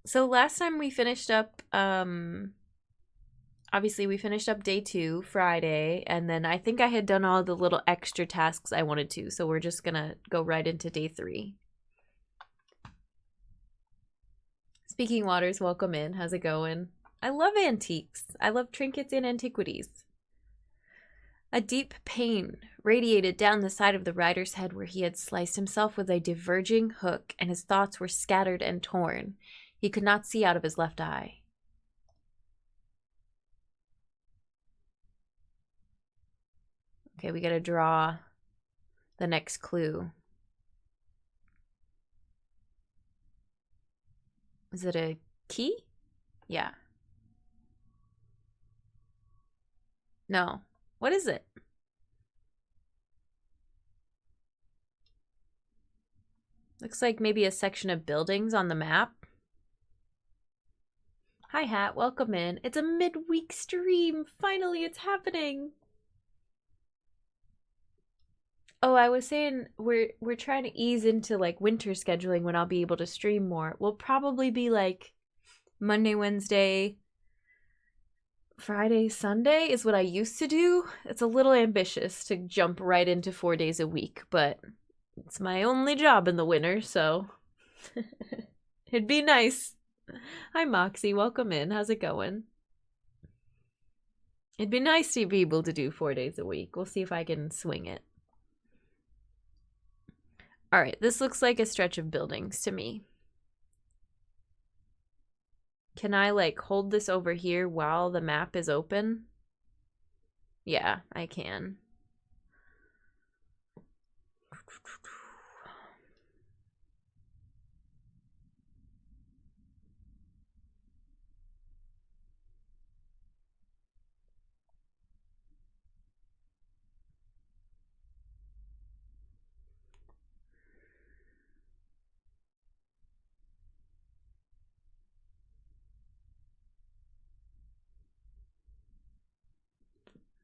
So last time we finished up, obviously we finished up day 2, Friday, and then I think I had done all the little extra tasks I wanted to, so we're just gonna go right into day 3. Speaking Waters, welcome in. How's it going? I love antiques. I love trinkets and antiquities. A deep pain radiated down the side of the rider's head where he had sliced himself with a diverging hook, and his thoughts were scattered and torn. He could not see out of his left eye. Okay, we gotta draw the next clue. Is it a key? Yeah. No. What is it? Looks like maybe a section of buildings on the map. Hi Hat, welcome in. It's a midweek stream. Finally, it's happening. Oh, I was saying we're trying to ease into like winter scheduling when I'll be able to stream more. We'll probably be like Monday, Wednesday, Friday, Sunday is what I used to do. It's a little ambitious to jump right into 4 days a week, but it's my only job in the winter, so it'd be nice. Hi Moxie, welcome in. How's it going? It'd be nice to be able to do 4 days a week. We'll see if I can swing it. All right, this looks like a stretch of buildings to me. Can I like hold this over here while the map is open? Yeah, I can.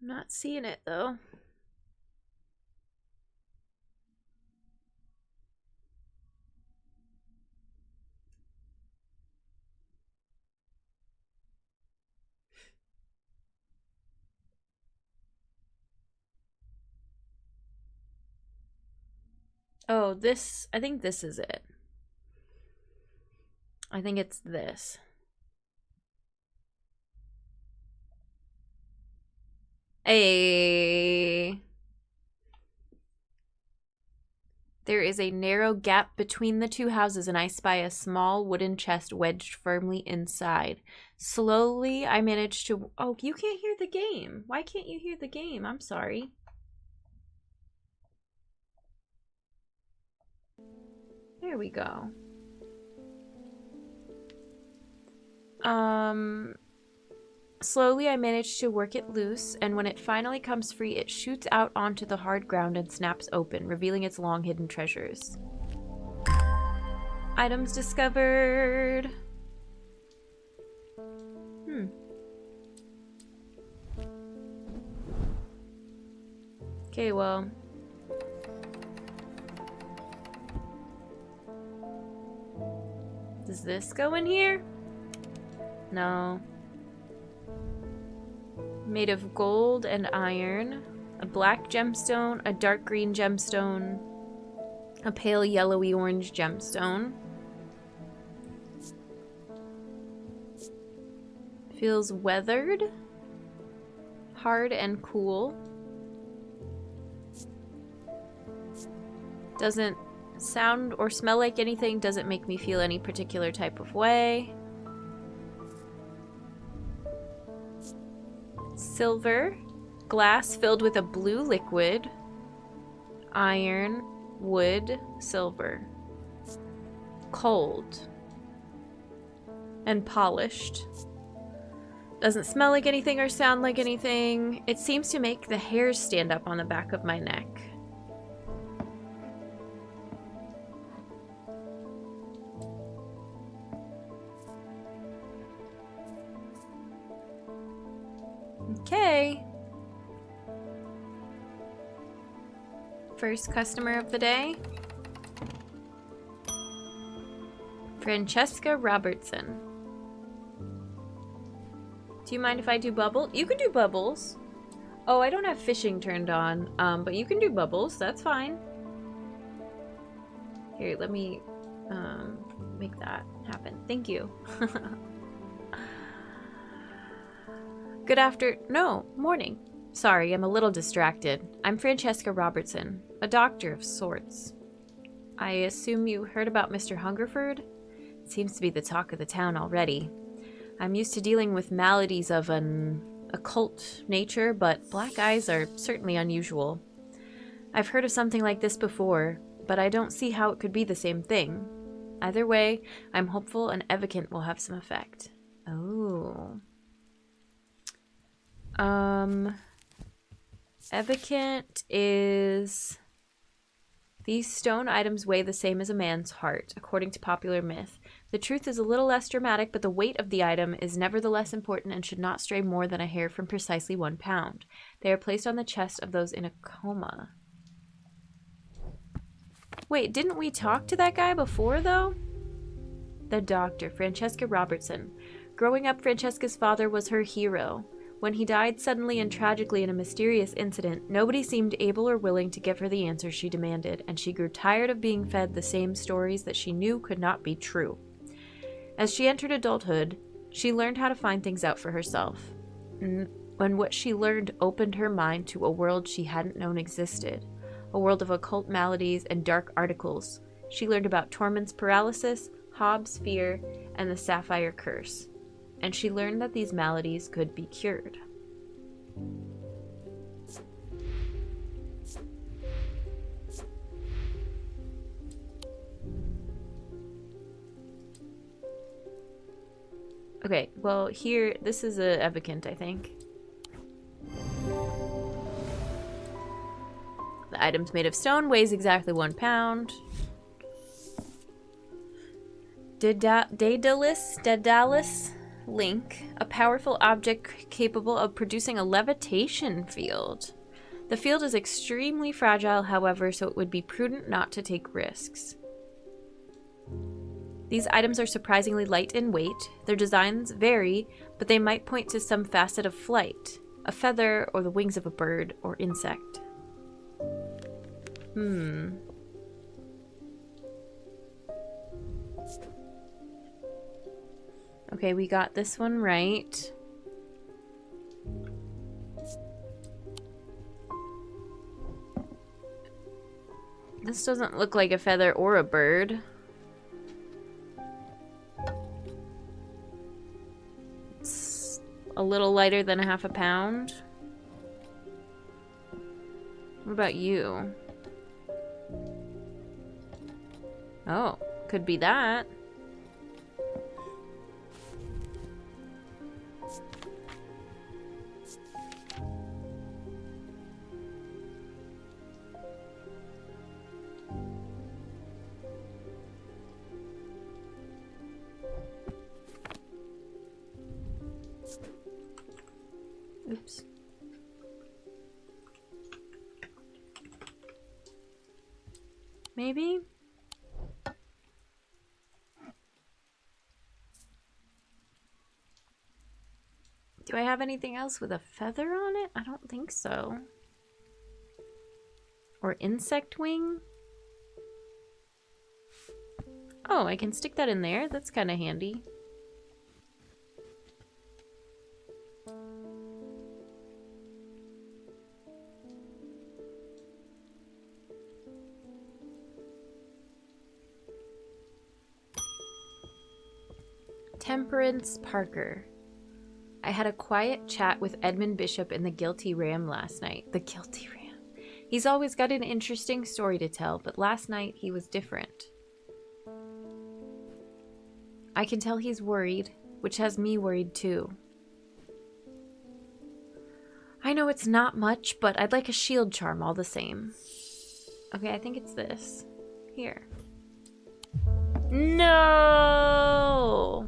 I'm not seeing it though. Oh, this, I think this is it. I think it's this. There is a narrow gap between the two houses, and I spy a small wooden chest wedged firmly inside. Slowly, I manage to... Oh, you can't hear the game. Why can't you hear the game? I'm sorry. There we go. Slowly, I manage to work it loose, and when it finally comes free, it shoots out onto the hard ground and snaps open, revealing its long-hidden treasures. Items discovered. Okay, well. Does this go in here? No. Made of gold and iron, a black gemstone, a dark green gemstone, a pale yellowy orange gemstone. Feels weathered, hard and cool. Doesn't sound or smell like anything, doesn't make me feel any particular type of way. Silver, glass filled with a blue liquid, iron, wood, silver. Cold and polished. Doesn't smell like anything or sound like anything. It seems to make the hairs stand up on the back of my neck. Okay. First customer of the day. Francesca Robertson. Do you mind if I do bubble? You can do bubbles. Oh, I don't have fishing turned on, but you can do bubbles. That's fine. Here, let me make that happen. Thank you. Morning. Sorry, I'm a little distracted. I'm Francesca Robertson, a doctor of sorts. I assume you heard about Mr. Hungerford? It seems to be the talk of the town already. I'm used to dealing with maladies of an occult nature, but black eyes are certainly unusual. I've heard of something like this before, but I don't see how it could be the same thing. Either way, I'm hopeful an Evicant will have some effect. Oh. Evicant is... These stone items weigh the same as a man's heart, according to popular myth. The truth is a little less dramatic, but the weight of the item is nevertheless important and should not stray more than a hair from precisely 1 pound. They are placed on the chest of those in a coma. Wait, didn't we talk to that guy before, though? The doctor, Francesca Robertson. Growing up, Francesca's father was her hero. When he died suddenly and tragically in a mysterious incident, nobody seemed able or willing to give her the answers she demanded, and she grew tired of being fed the same stories that she knew could not be true. As she entered adulthood, she learned how to find things out for herself. And what she learned opened her mind to a world she hadn't known existed, a world of occult maladies and dark articles. She learned about Tormund's paralysis, Hobbs' fear, and the Sapphire Curse. And she learned that these maladies could be cured. Okay, well here, this is a Evicant, I think. The item's made of stone, weighs exactly 1 pound. Daedalus Link, a powerful object capable of producing a levitation field. The field is extremely fragile, however, so it would be prudent not to take risks. These items are surprisingly light in weight. Their designs vary, but they might point to some facet of flight, a feather or the wings of a bird or insect. Okay, we got this one right. This doesn't look like a feather or a bird. It's a little lighter than a 1/2 pound. What about you? Oh, could be that. Oops. Maybe? Do I have anything else with a feather on it? I don't think so. Or insect wing? Oh, I can stick that in there. That's kind of handy. Temperance Parker. I had a quiet chat with Edmund Bishop in the Guilty Ram last night. The Guilty Ram. He's always got an interesting story to tell, but last night he was different. I can tell he's worried, which has me worried too. I know it's not much, but I'd like a shield charm all the same. Okay, I think it's this. Here. No!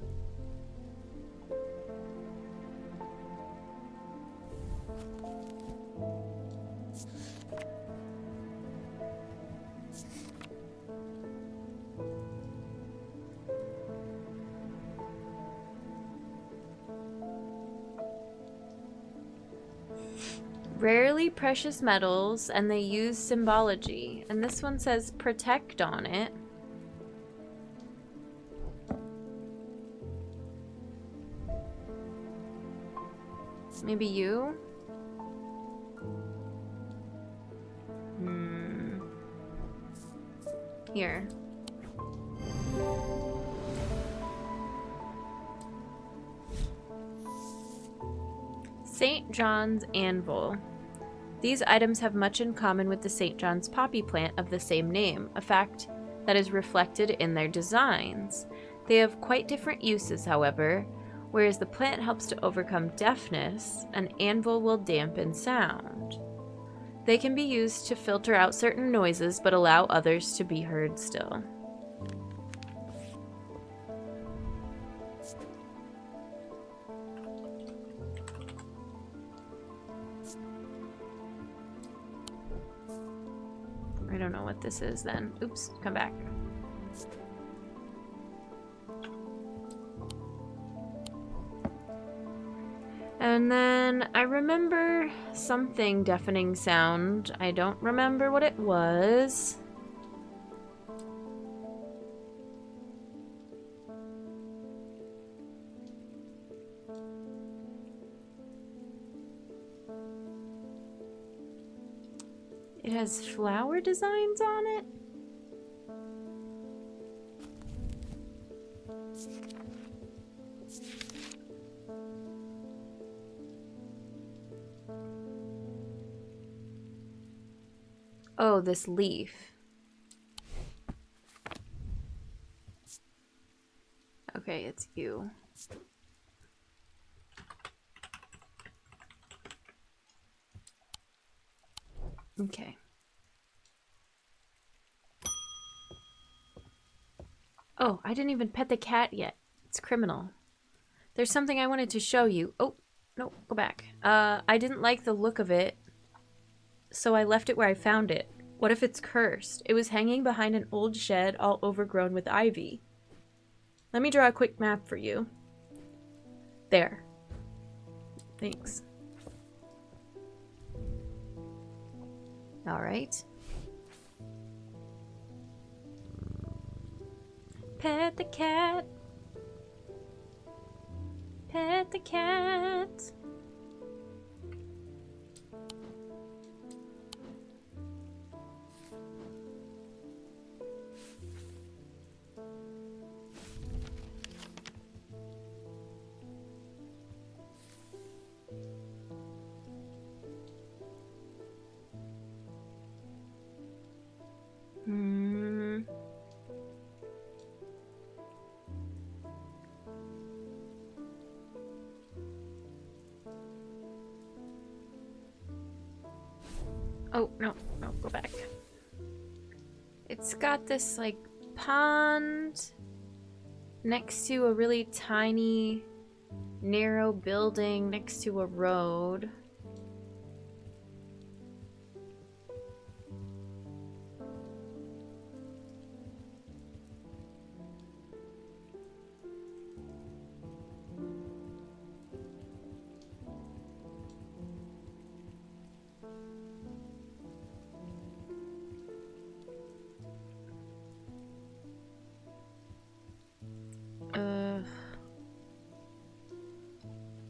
Rarely precious metals, and they use symbology. And this one says protect on it. Maybe you? Here. St. John's Anvil. These items have much in common with the St. John's poppy plant of the same name, a fact that is reflected in their designs. They have quite different uses, however. Whereas the plant helps to overcome deafness, an anvil will dampen sound. They can be used to filter out certain noises, but allow others to be heard still. I don't know what this is then. Oops, come back. And then I remember something deafening sound. I don't remember what it was. It has flower designs on it. Oh, this leaf. Okay, it's you. Okay. Oh, I didn't even pet the cat yet. It's criminal. There's something I wanted to show you. Oh, no, go back. I didn't like the look of it, so I left it where I found it. What if it's cursed? It was hanging behind an old shed all overgrown with ivy. Let me draw a quick map for you. There. Thanks. All right. Pet the cat. Pet the cat. Oh, no, go back. It's got this, like, pond next to a really tiny, narrow building next to a road.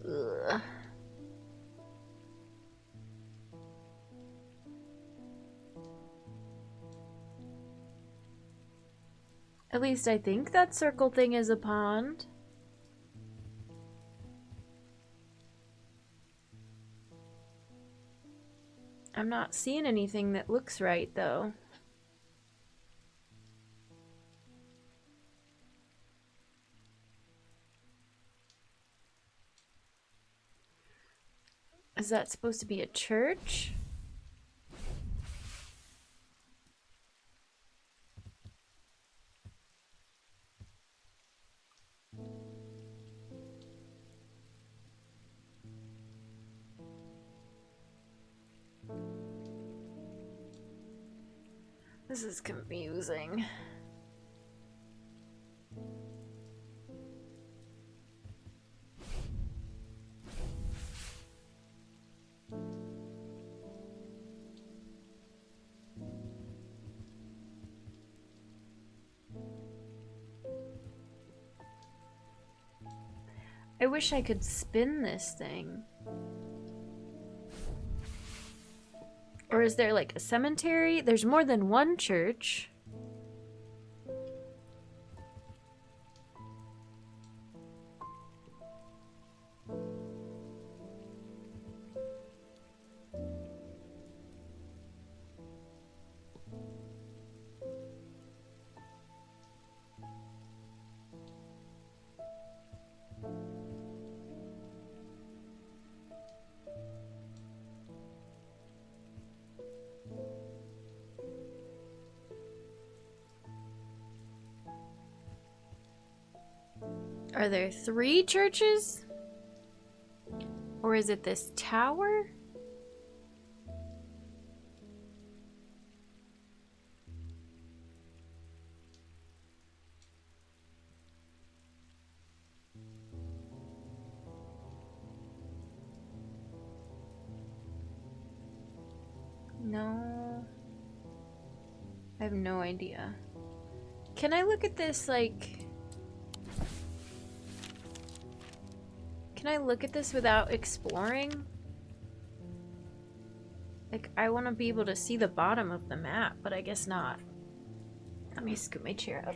Ugh. At least I think that circle thing is a pond. I'm not seeing anything that looks right, though. Is that supposed to be a church? This is confusing. I wish I could spin this thing. Or is there like a cemetery? There's more than one church. Are there 3 churches? Or is it this tower? No. I have no idea. Can I look at this, like... Can I look at this without exploring? Like, I want to be able to see the bottom of the map, but I guess not. Let me scoot my chair up.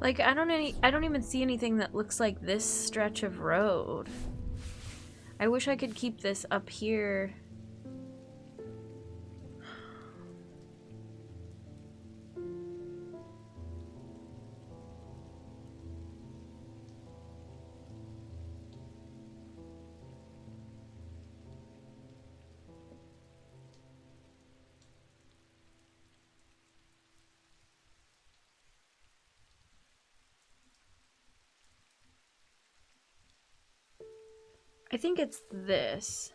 Like, I don't even see anything that looks like this stretch of road. I wish I could keep this up here. I think it's this.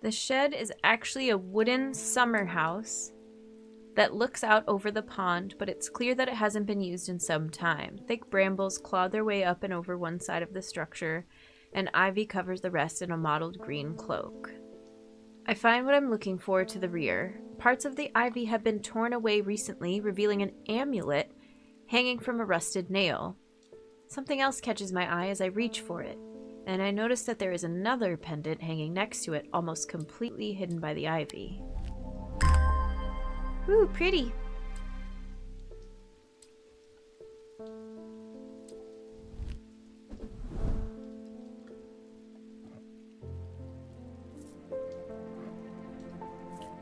The shed is actually a wooden summer house that looks out over the pond, but it's clear that it hasn't been used in some time. Thick brambles claw their way up and over one side of the structure, and ivy covers the rest in a mottled green cloak. I find what I'm looking for to the rear. Parts of the ivy have been torn away recently, revealing an amulet hanging from a rusted nail. Something else catches my eye as I reach for it, and I notice that there is another pendant hanging next to it, almost completely hidden by the ivy. Ooh, pretty.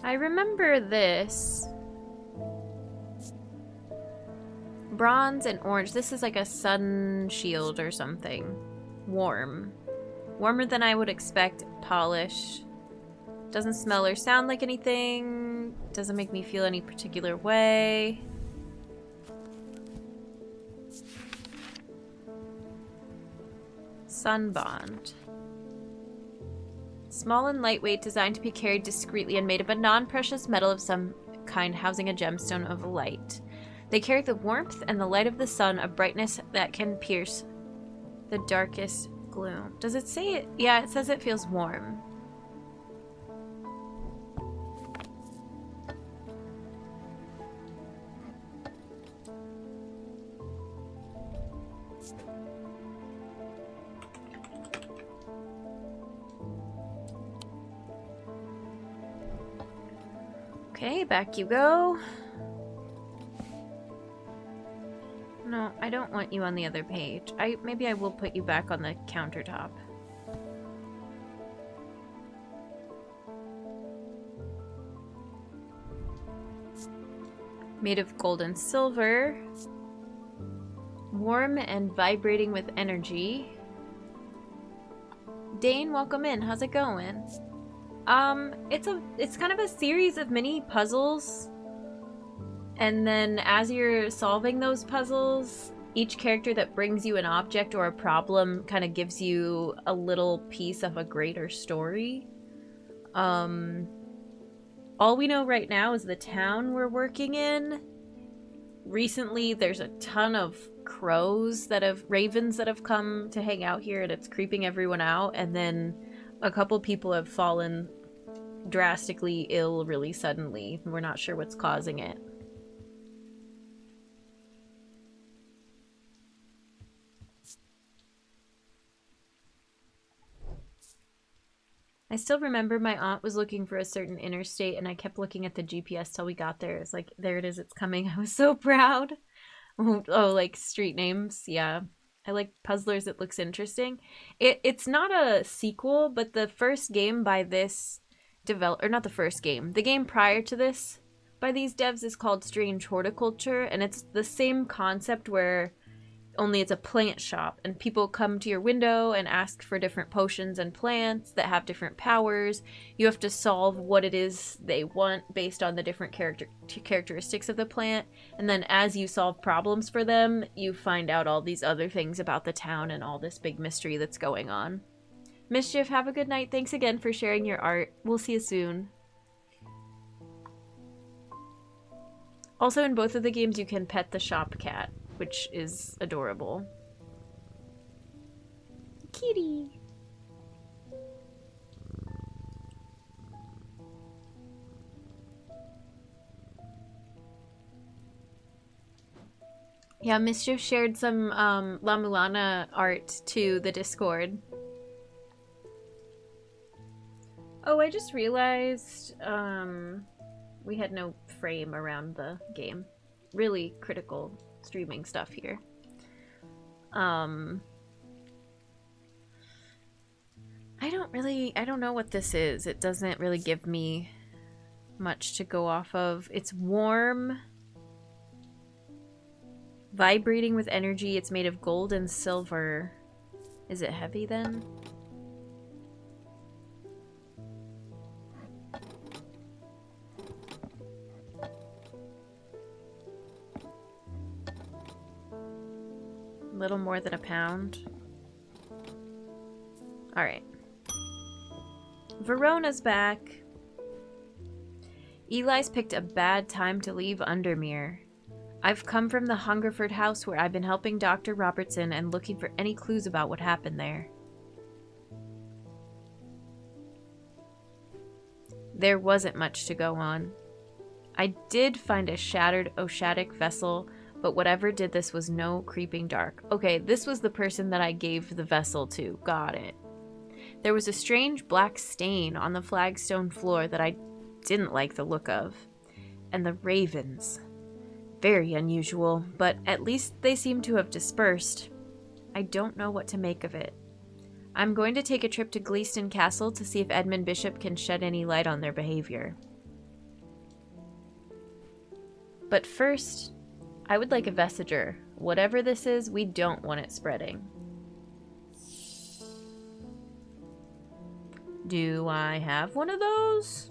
I remember this. Bronze and orange. This is like a sun shield or something. Warm. Warmer than I would expect. Polish. Doesn't smell or sound like anything. Doesn't make me feel any particular way. Sunbond. Small and lightweight, designed to be carried discreetly and made of a non-precious metal of some kind, housing a gemstone of light. They carry the warmth and the light of the sun, a brightness that can pierce the darkest gloom. Does it say it? Yeah, it says it feels warm. Okay, back you go. No, I don't want you on the other page. Maybe I will put you back on the countertop. Made of gold and silver. Warm and vibrating with energy. Dane, welcome in. How's it going? It's kind of a series of mini puzzles, and then as you're solving those puzzles, Each character that brings you an object or a problem kind of gives you a little piece of a greater story. All we know right now is the town we're working in. Recently, there's a ton of ravens that have come to hang out here, and it's creeping everyone out. And then a couple people have fallen drastically ill really suddenly. We're not sure what's causing it. I still remember my aunt was looking for a certain interstate, and I kept looking at the GPS till we got there. It's like, there it is, it's coming. I was so proud. Oh, like street names. Yeah. I like Puzzlers. It looks interesting. It's not a sequel, but the first game by this or not the first game. The game prior to this by these devs is called Strange Horticulture, and it's the same concept where only it's a plant shop, and people come to your window and ask for different potions and plants that have different powers. You have to solve what it is they want based on the different characteristics of the plant, and then as you solve problems for them, you find out all these other things about the town and all this big mystery that's going on. Mischief, have a good night. Thanks again for sharing your art. We'll see you soon. Also, in both of the games, you can pet the shop cat, which is adorable. Kitty! Yeah, Mischief shared some La Mulana art to the Discord. Oh, I just realized we had no frame around the game. Really critical streaming stuff here. I don't know what this is. It doesn't really give me much to go off of. It's warm, vibrating with energy. It's made of gold and silver. Is it heavy then? A little more than a pound. Alright. Verona's back. Eli's picked a bad time to leave Undermere. I've come from the Hungerford house where I've been helping Dr. Robertson and looking for any clues about what happened there. There wasn't much to go on. I did find a shattered Oshadic vessel, but whatever did this was no creeping dark. Okay, this was the person that I gave the vessel to. Got it. There was a strange black stain on the flagstone floor that I didn't like the look of. And the ravens. Very unusual, but at least they seem to have dispersed. I don't know what to make of it. I'm going to take a trip to Gleeston Castle to see if Edmund Bishop can shed any light on their behavior. But first, I would like a Vesiger. Whatever this is, we don't want it spreading. Do I have one of those?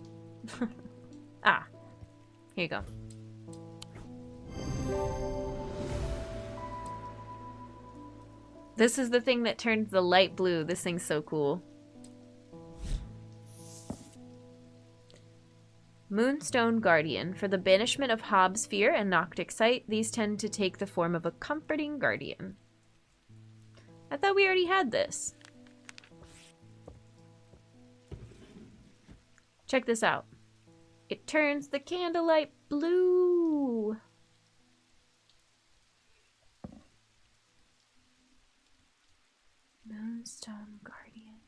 Ah, here you go. This is the thing that turns the light blue. This thing's so cool. Moonstone Guardian. For the banishment of Hobbs' fear and Noctic sight, these tend to take the form of a comforting guardian. I thought we already had this. Check this out. It turns the candlelight blue. Moonstone Guardian.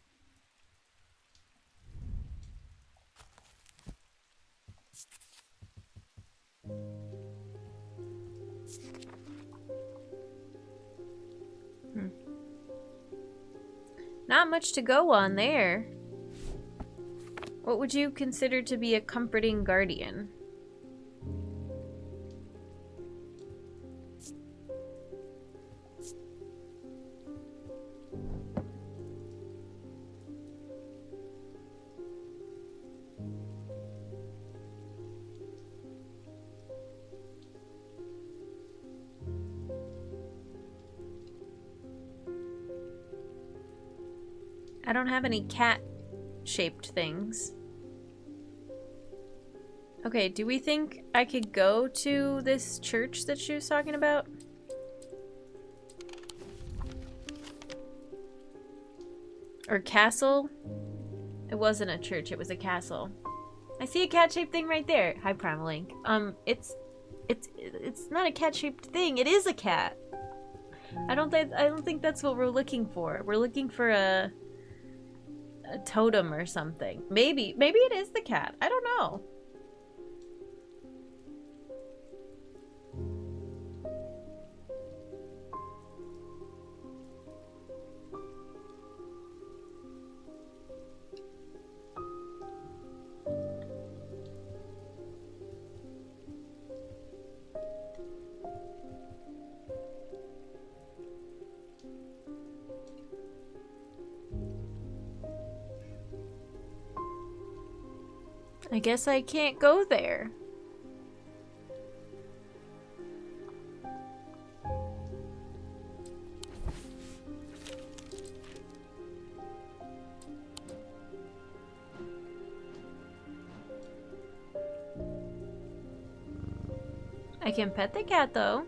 Not much to go on there. What would you consider to be a comforting guardian? I don't have any cat-shaped things. Okay, do we think I could go to this church that she was talking about? Or castle? It wasn't a church, it was a castle. I see a cat-shaped thing right there. Hi, Primalink. It's not a cat-shaped thing. It is a cat. I don't think that's what we're looking for. We're looking for a totem or something. Maybe it is the cat. I don't know. I guess I can't go there. I can pet the cat though.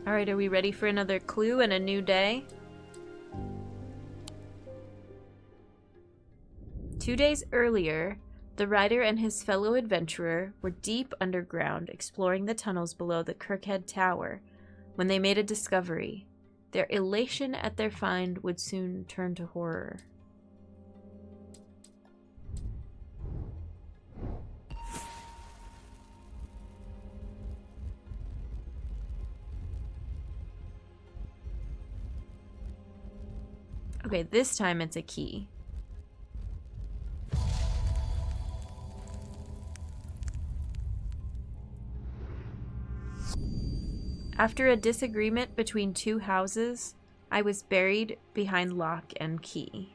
Alright, are we ready for another clue and a new day? 2 days earlier, the rider and his fellow adventurer were deep underground exploring the tunnels below the Kirkhead Tower when they made a discovery. Their elation at their find would soon turn to horror. Okay, this time it's a key. After a disagreement between two houses, I was buried behind lock and key.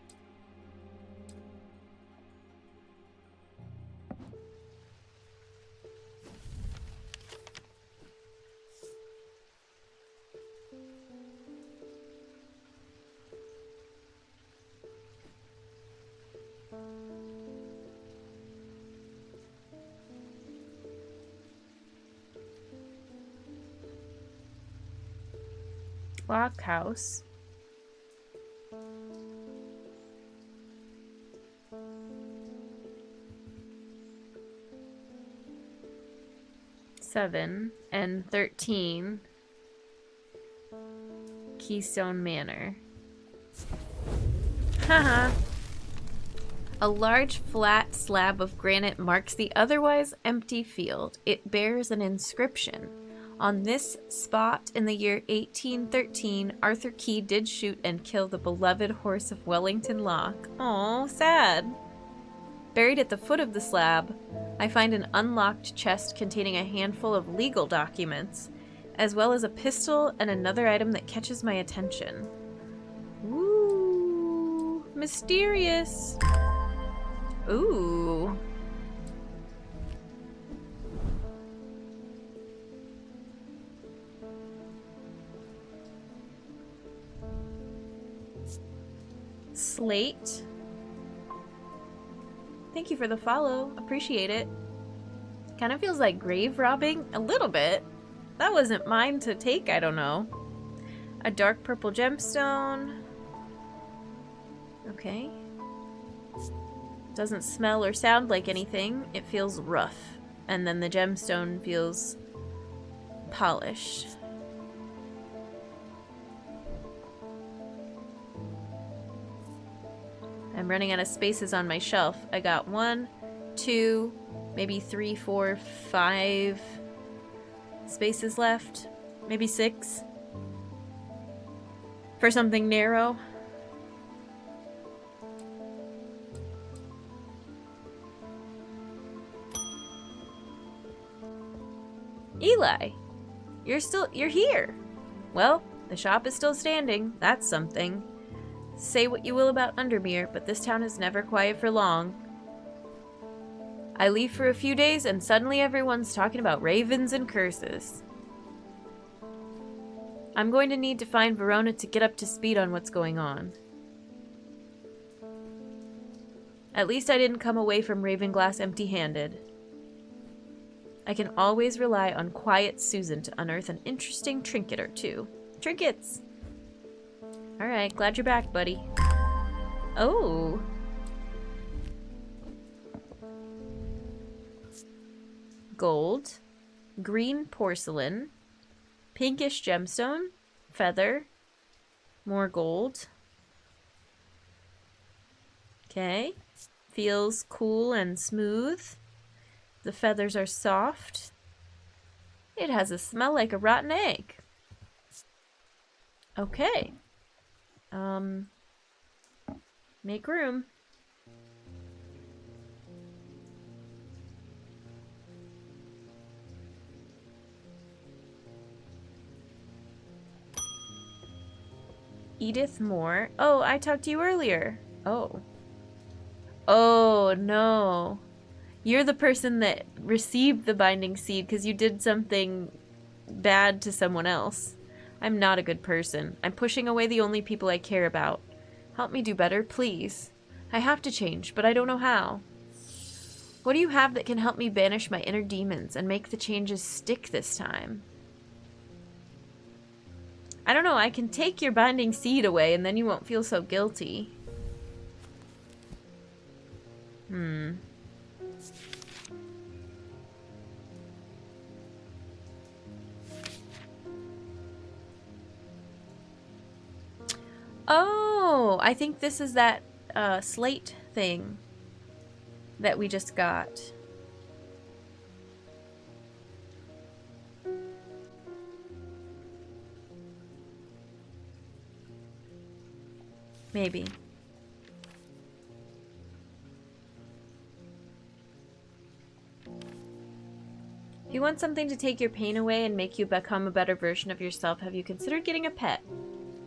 Lock house. Seven and 13. Keystone Manor. Haha. A large flat slab of granite marks the otherwise empty field. It bears an inscription. On this spot in the year 1813, Arthur Key did shoot and kill the beloved horse of Wellington Loch. Aw, sad. Buried at the foot of the slab, I find an unlocked chest containing a handful of legal documents, as well as a pistol and another item that catches my attention. Ooh, mysterious. Ooh. Slate. Thank you for the follow. Appreciate it. Kind of feels like grave robbing. A little bit. That wasn't mine to take, I don't know. A dark purple gemstone. Okay. Doesn't smell or sound like anything. It feels rough. And then the gemstone feels polished. I'm running out of spaces on my shelf. I got 1, 2, maybe 3, 4, 5 spaces left. Maybe 6. For something narrow. Eli, you're here. Well, the shop is still standing. That's something. Say what you will about Undermere, but this town is never quiet for long. I leave for a few days and suddenly everyone's talking about ravens and curses. I'm going to need to find Verona to get up to speed on what's going on. At least I didn't come away from Ravenglass empty-handed. I can always rely on quiet Susan to unearth an interesting trinket or two. Trinkets! Alright, glad you're back, buddy. Oh! Gold. Green porcelain. Pinkish gemstone. Feather. More gold. Okay. Feels cool and smooth. The feathers are soft. It has a smell like a rotten egg. Okay. Make room. Edith Moore. Oh, I talked to you earlier. Oh. Oh, no. You're the person that received the binding seed because you did something bad to someone else. I'm not a good person. I'm pushing away the only people I care about. Help me do better, please. I have to change, but I don't know how. What do you have that can help me banish my inner demons and make the changes stick this time? I don't know, I can take your binding seed away and then you won't feel so guilty. Oh, I think this is that slate thing that we just got. Maybe. If you want something to take your pain away and make you become a better version of yourself, have you considered getting a pet?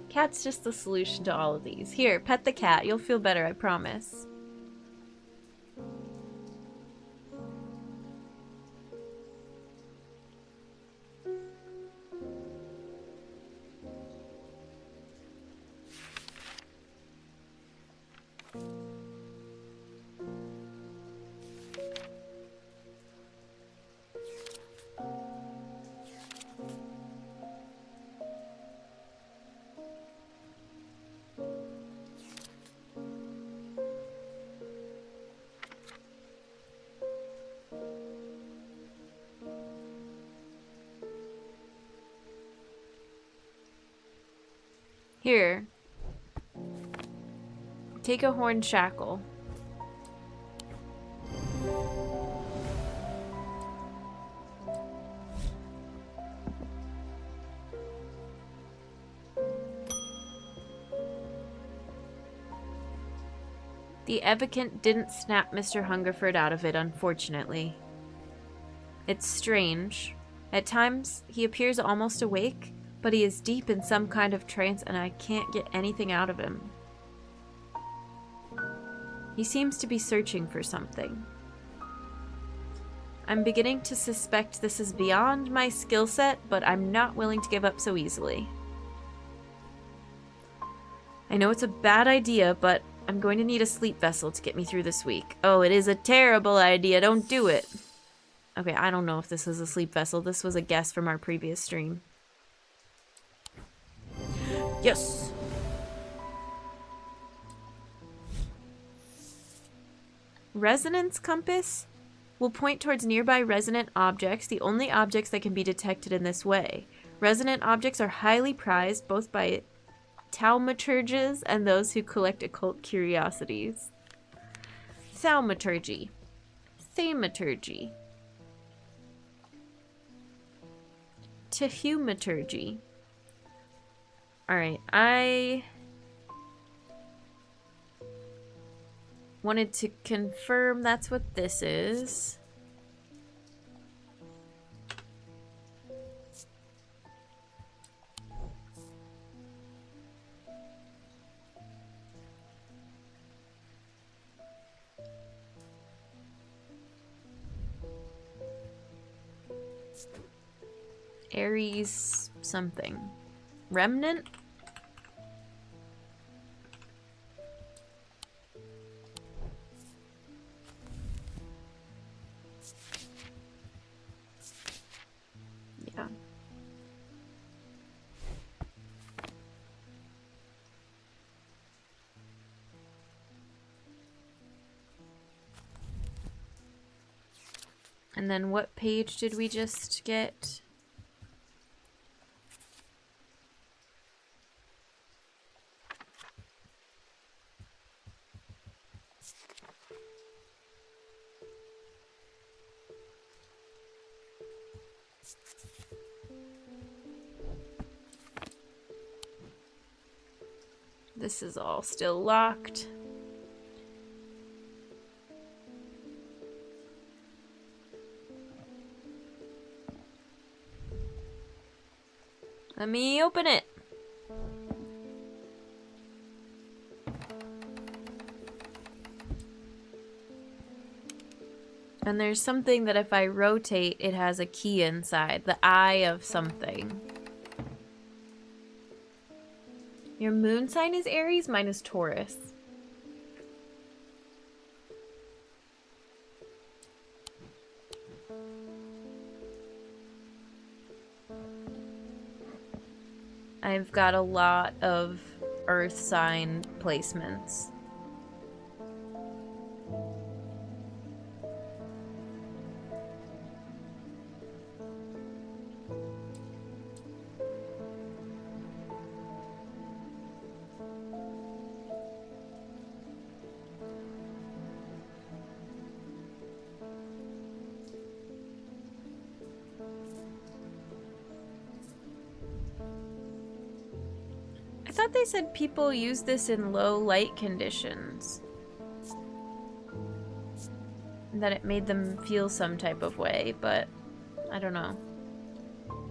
Cat's just the solution to all of these. Here, pet the cat. You'll feel better, I promise. Here. Take a horn shackle. The Evocant didn't snap Mr. Hungerford out of it, unfortunately. It's strange. At times, he appears almost awake, but he is deep in some kind of trance and I can't get anything out of him. He seems to be searching for something. I'm beginning to suspect this is beyond my skill set, but I'm not willing to give up so easily. I know it's a bad idea, but I'm going to need a sleep vessel to get me through this week. Oh, it is a terrible idea. Don't do it. Okay, I don't know if this is a sleep vessel. This was a guess from our previous stream. Yes! Resonance compass will point towards nearby resonant objects, the only objects that can be detected in this way. Resonant objects are highly prized both by thaumaturges and those who collect occult curiosities. Thaumaturgy. Thaumaturgy. Tehumaturgy. Alright, I wanted to confirm that's what this is. Aries something. Remnant? Yeah. And then what page did we just get? This is all still locked. Let me open it. And there's something that if I rotate, it has a key inside. The eye of something. Your moon sign is Aries, mine is Taurus. I've got a lot of earth sign placements. I thought they said people use this in low light conditions. That it made them feel some type of way, but I don't know.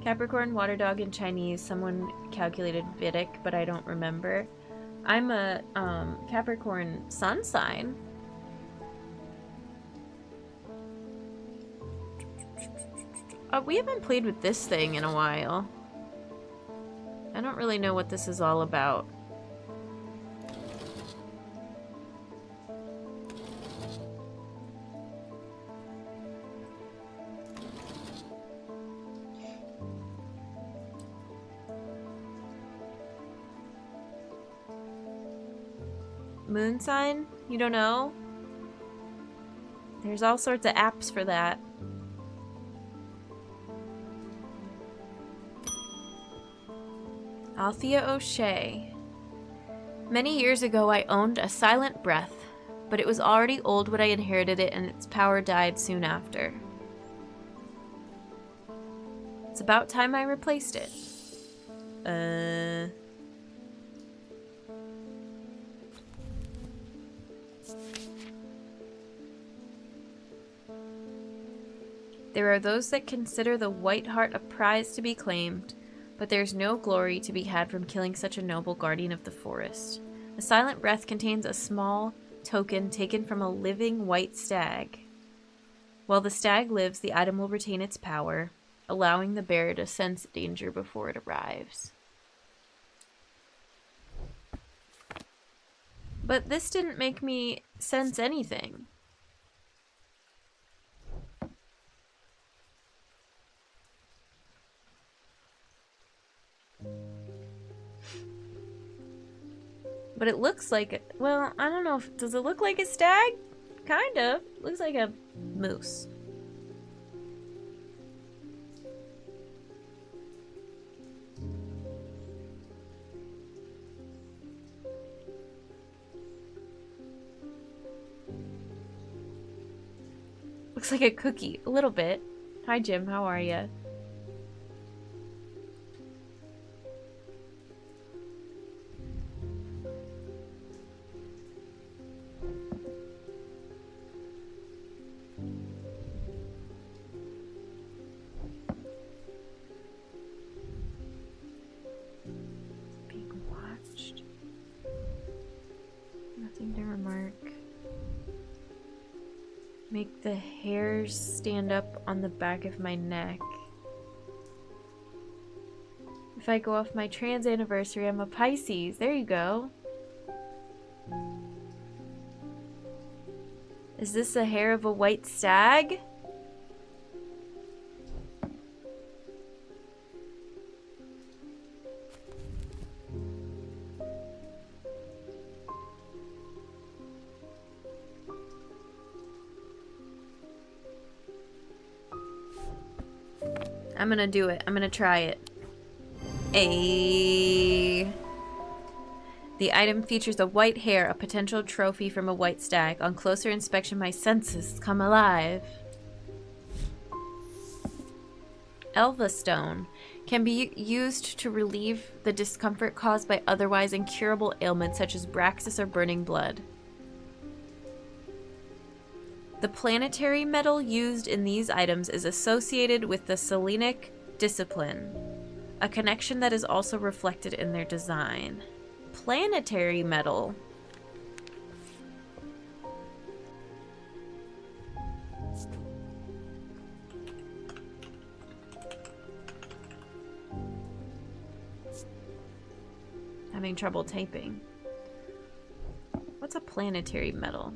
Capricorn, water dog in Chinese. Someone calculated Vedic, but I don't remember. I'm a Capricorn sun sign. We haven't played with this thing in a while. I don't really know what this is all about. Moon sign? You don't know? There's all sorts of apps for that. Althea O'Shea. Many years ago I owned a silent breath, but it was already old when I inherited it and its power died soon after. It's about time I replaced it. There are those that consider the white heart a prize to be claimed, but there's no glory to be had from killing such a noble guardian of the forest. The silent breath contains a small token taken from a living white stag. While the stag lives, the item will retain its power, allowing the bearer to sense danger before it arrives. But this didn't make me sense anything. But it looks like it. Well, I don't know. Does it look like a stag? Kind of. Looks like a moose. Looks like a cookie. A little bit. Hi, Jim. How are you? Make the hairs stand up on the back of my neck. If I go off my trans anniversary, I'm a Pisces. There you go. Is this the hair of a white stag? I'm gonna do it. I'm gonna try it. The item features a white hair, a potential trophy from a white stag. On closer inspection, my senses come alive. Elva stone can be used to relieve the discomfort caused by otherwise incurable ailments such as Braxis or burning blood. The planetary metal used in these items is associated with the Selenic discipline, a connection that is also reflected in their design. Planetary metal. Having trouble typing. What's a planetary metal?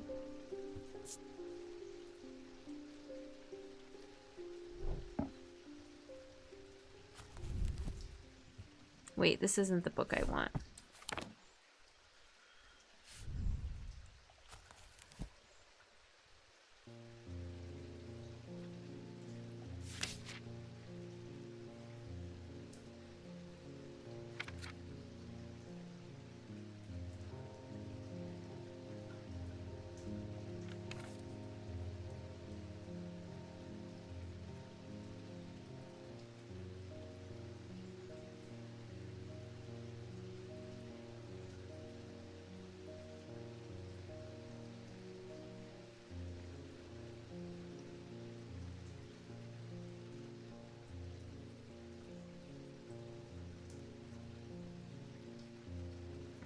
Wait, this isn't the book I want.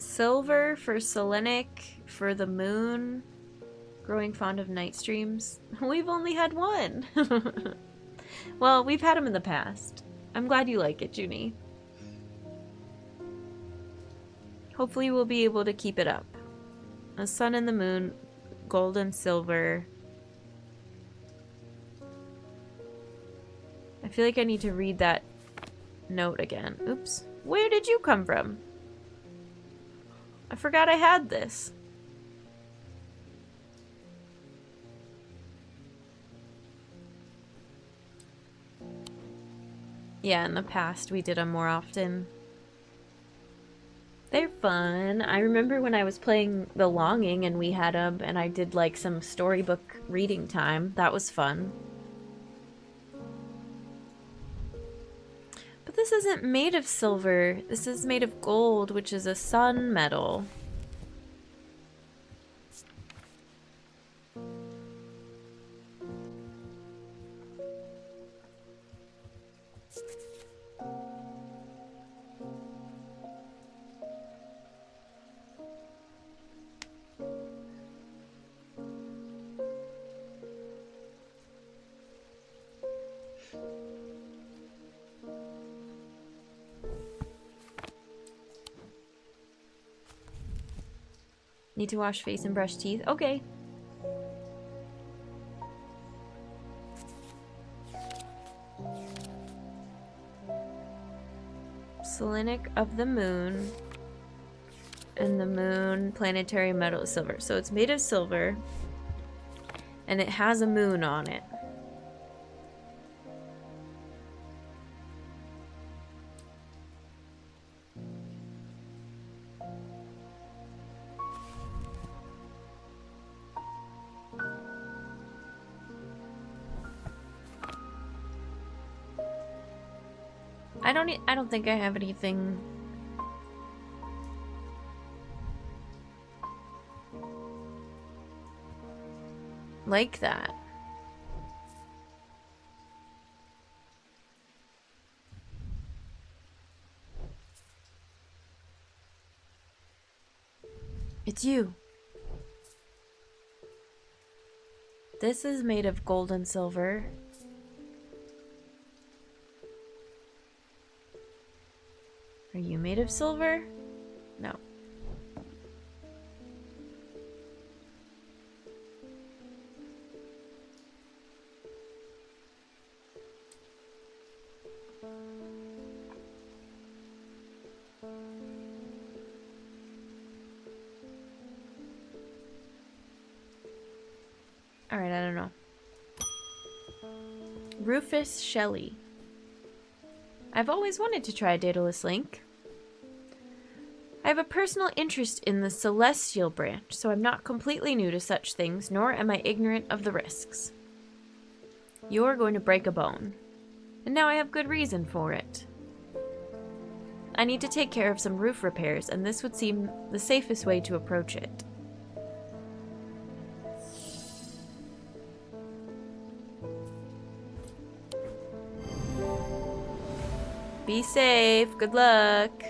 Silver for Selenic, for the moon. Growing fond of night streams. We've only had one. Well, we've had them in the past. I'm glad you like it, Junie. Hopefully we'll be able to keep it up. A sun and the moon, gold and silver. I feel like I need to read that note again. Oops. Where did you come from? I forgot I had this. Yeah, in the past we did them more often. They're fun. I remember when I was playing The Longing and we had them and I did like some storybook reading time. That was fun. But this isn't made of silver. This is made of gold, which is a sun metal. Need to wash face and brush teeth? Okay. Selenic of the moon. And the moon, planetary metal, silver. So it's made of silver. And it has a moon on it. I don't think I have anything like that. It's you. This is made of gold and silver. Are you made of silver? No. Alright, I don't know. Rufus Shelley. I've always wanted to try a Daedalus Link. I have a personal interest in the celestial branch, so I'm not completely new to such things, nor am I ignorant of the risks. You're going to break a bone, and now I have good reason for it. I need to take care of some roof repairs, and this would seem the safest way to approach it. Be safe. Good luck.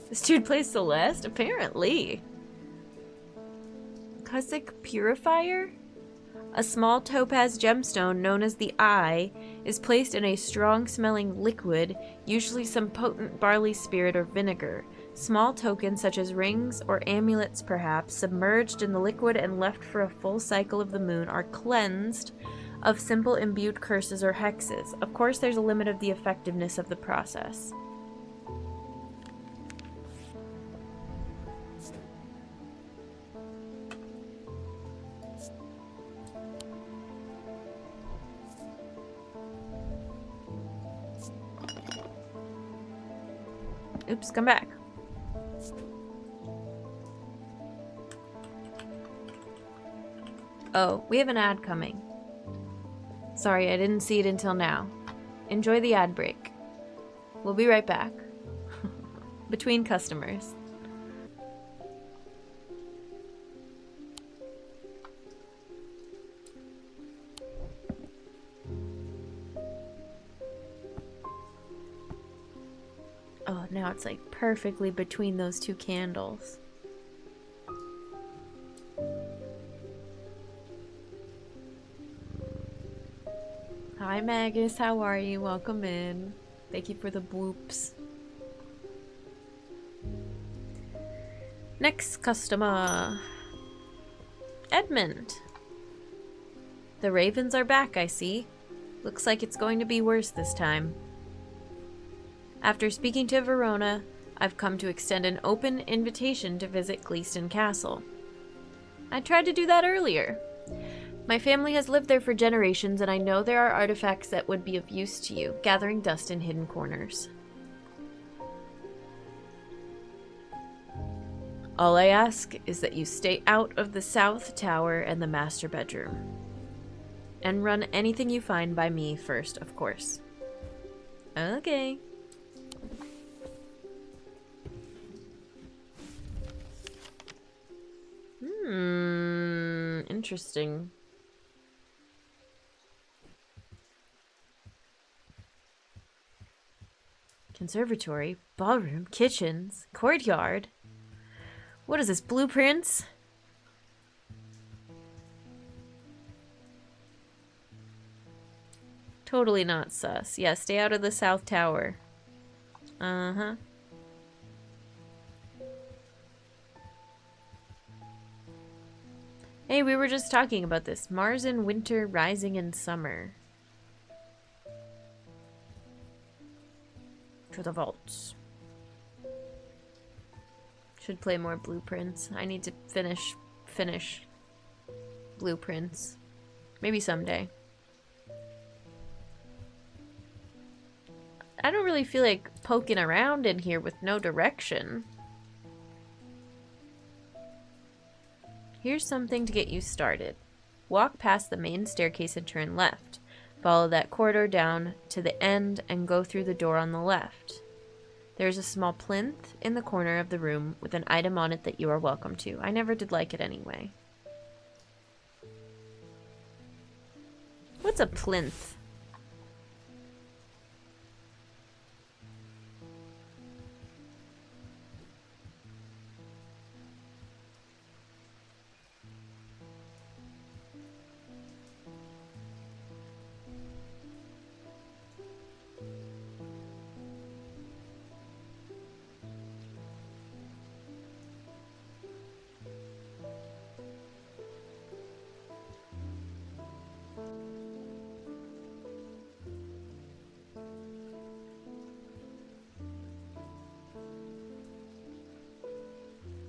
This dude plays Celeste? Apparently. Cosmic Purifier? A small topaz gemstone known as the Eye is placed in a strong-smelling liquid, usually some potent barley spirit or vinegar. Small tokens such as rings or amulets perhaps, submerged in the liquid and left for a full cycle of the moon, are cleansed of simple imbued curses or hexes. Of course, there's a limit of the effectiveness of the process. Oops, come back. Oh, we have an ad coming. Sorry, I didn't see it until now. Enjoy the ad break. We'll be right back. Between customers. Oh, now it's like perfectly between those two candles. Hi Magus, how are you? Welcome in. Thank you for the bloops. Next customer. Edmund. The ravens are back, I see. Looks like it's going to be worse this time. After speaking to Verona, I've come to extend an open invitation to visit Gleeston Castle. I tried to do that earlier. My family has lived there for generations, and I know there are artifacts that would be of use to you, gathering dust in hidden corners. All I ask is that you stay out of the south tower and the master bedroom. And run anything you find by me first, of course. Okay. Interesting. Conservatory, ballroom, kitchens, courtyard. What is this, blueprints? Totally not sus. Yeah, stay out of the south tower. Uh-huh. Hey, we were just talking about this. Mars in winter, rising in summer. To the vaults. Should play more blueprints. I need to finish blueprints. Maybe someday. I don't really feel like poking around in here with no direction. Here's something to get you started. Walk past the main staircase and turn left. Follow that corridor down to the end and go through the door on the left. There's a small plinth in the corner of the room with an item on it that you are welcome to. I never did like it anyway. What's a plinth?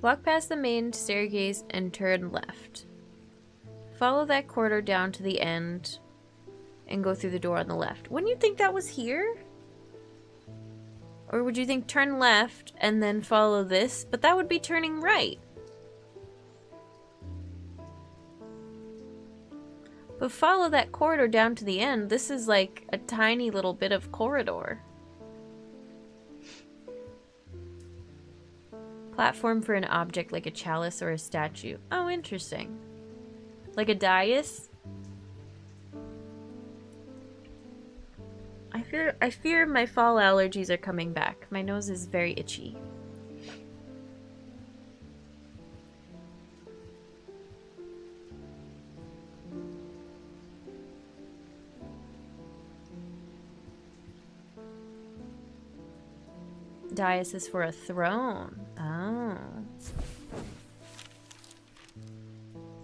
Walk past the main staircase and turn left. Follow that corridor down to the end and go through the door on the left. Wouldn't you think that was here? Or would you think turn left and then follow this? But that would be turning right. But follow that corridor down to the end. This is like a tiny little bit of corridor. Platform for an object like a chalice or a statue. Oh, interesting. Like a dais? I fear my fall allergies are coming back. My nose is very itchy. Dais is for a throne. Oh.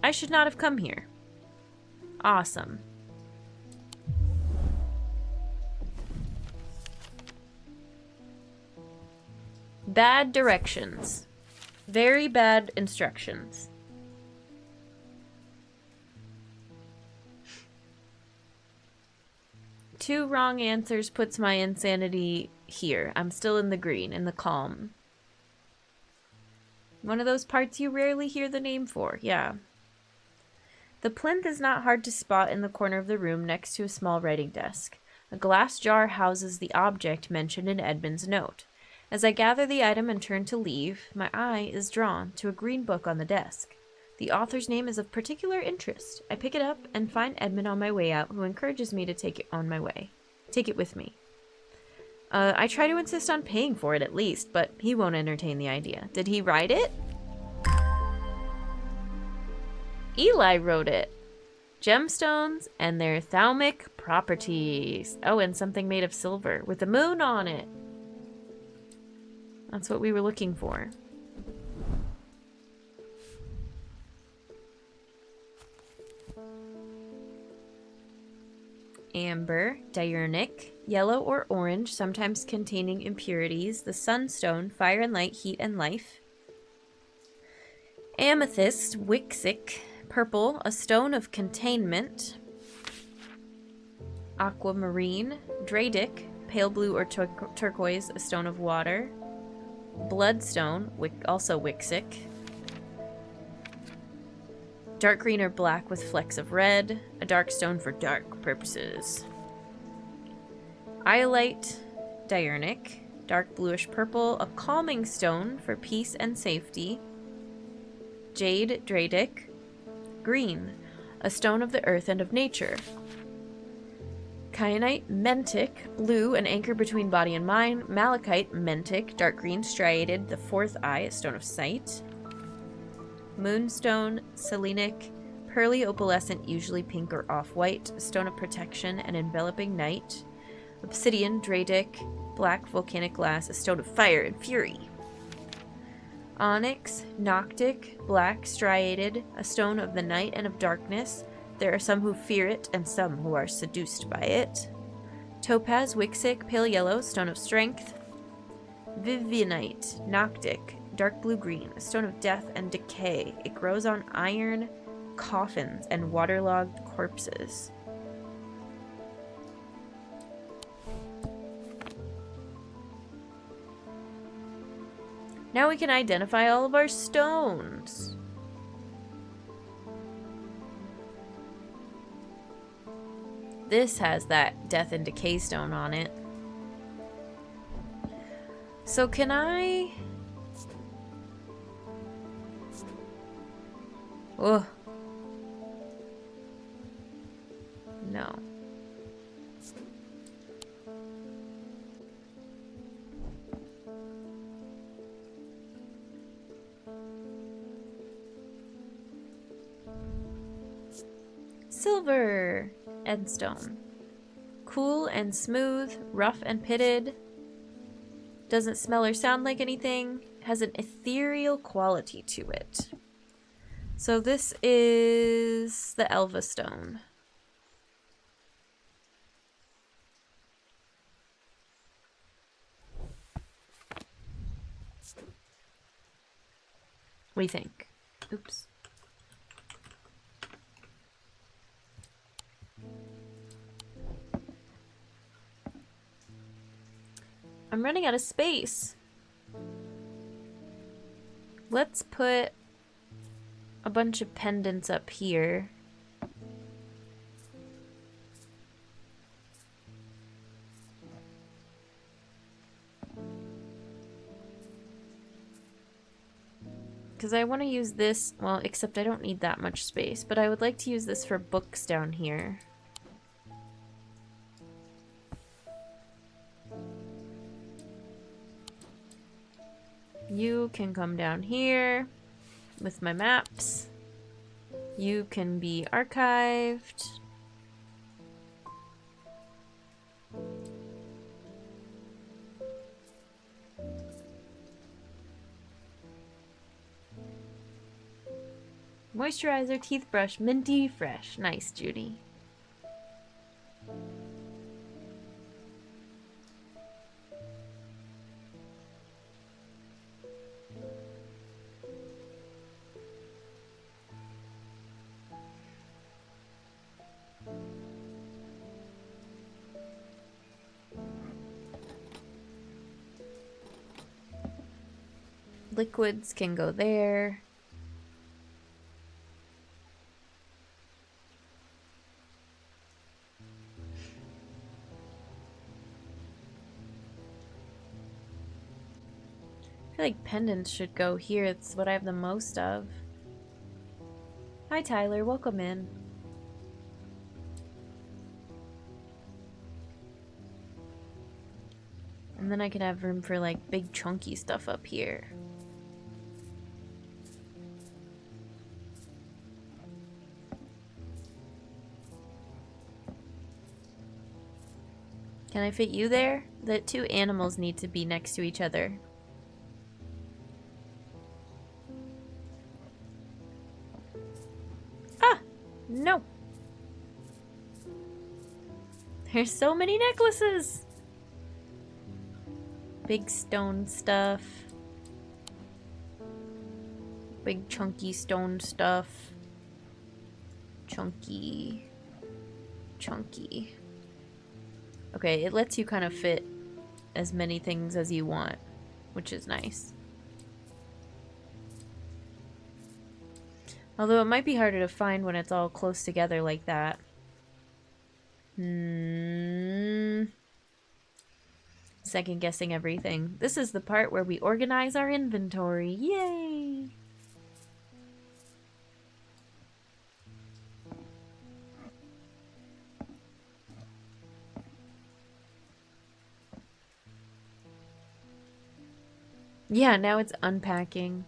I should not have come here. Awesome. Bad directions. Very bad instructions. Two wrong answers puts my insanity here. I'm still in the green, in the calm. One of those parts you rarely hear the name for, yeah. The plinth is not hard to spot in the corner of the room next to a small writing desk. A glass jar houses the object mentioned in Edmund's note. As I gather the item and turn to leave, my eye is drawn to a green book on the desk. The author's name is of particular interest. I pick it up and find Edmund on my way out, who encourages me to take it on my way. Take it with me. I try to insist on paying for it at least, but he won't entertain the idea. Did he write it? Eli wrote it. Gemstones and their thaumic properties. Oh, and something made of silver with a moon on it. That's what we were looking for. Amber, diurnic, yellow or orange, sometimes containing impurities. The sunstone, fire and light, heat and life. Amethyst, wixic, purple, a stone of containment. Aquamarine, dradic, pale blue or turquoise, a stone of water. Bloodstone, also wixic. Dark green or black with flecks of red. A dark stone for dark purposes. Iolite, diurnic. Dark bluish purple. A calming stone for peace and safety. Jade, dradic. Green, a stone of the earth and of nature. Kyanite, mentic, blue, an anchor between body and mind. Malachite, mentic, dark green, striated, the fourth eye, a stone of sight. Moonstone, selenic, pearly opalescent, usually pink or off-white, a stone of protection and enveloping night. Obsidian, dradic, black volcanic glass, a stone of fire and fury. Onyx, noctic, black, striated, a stone of the night and of darkness. There are some who fear it and some who are seduced by it. Topaz, wixic, pale yellow, stone of strength. Vivianite, noctic, dark blue-green, a stone of death and decay. It grows on iron coffins and waterlogged corpses. Now we can identify all of our stones. This has that death and decay stone on it. So can I... Oh. No. Silver, Edstone. Cool and smooth, rough and pitted. Doesn't smell or sound like anything. Has an ethereal quality to it. So this is the Elva Stone. What do you think? Oops. I'm running out of space. Let's put a bunch of pendants up here. Because I want to use this, well, except I don't need that much space, but I would like to use this for books down here. You can come down here with my maps. You can be archived. Moisturizer, teeth brush, minty fresh. Nice, Judy. Liquids can go there. I feel like pendants should go here. It's what I have the most of. Hi, Tyler. Welcome in. And then I could have room for like big chunky stuff up here. Can I fit you there? The two animals need to be next to each other. Ah! No! There's so many necklaces! Big stone stuff. Big chunky stone stuff. Chunky. Chunky. Okay, it lets you kind of fit as many things as you want, which is nice. Although it might be harder to find when it's all close together like that. Second guessing everything. This is the part where we organize our inventory. Yay! Yeah, now it's unpacking.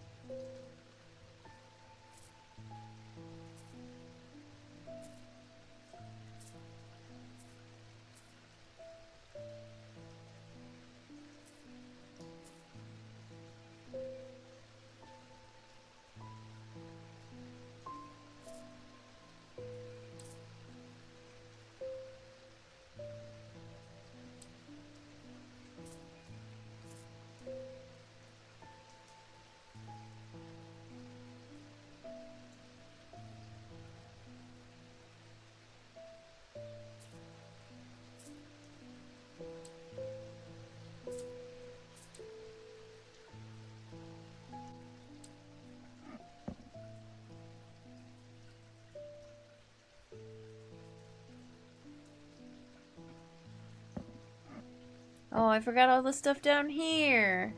Oh, I forgot all the stuff down here.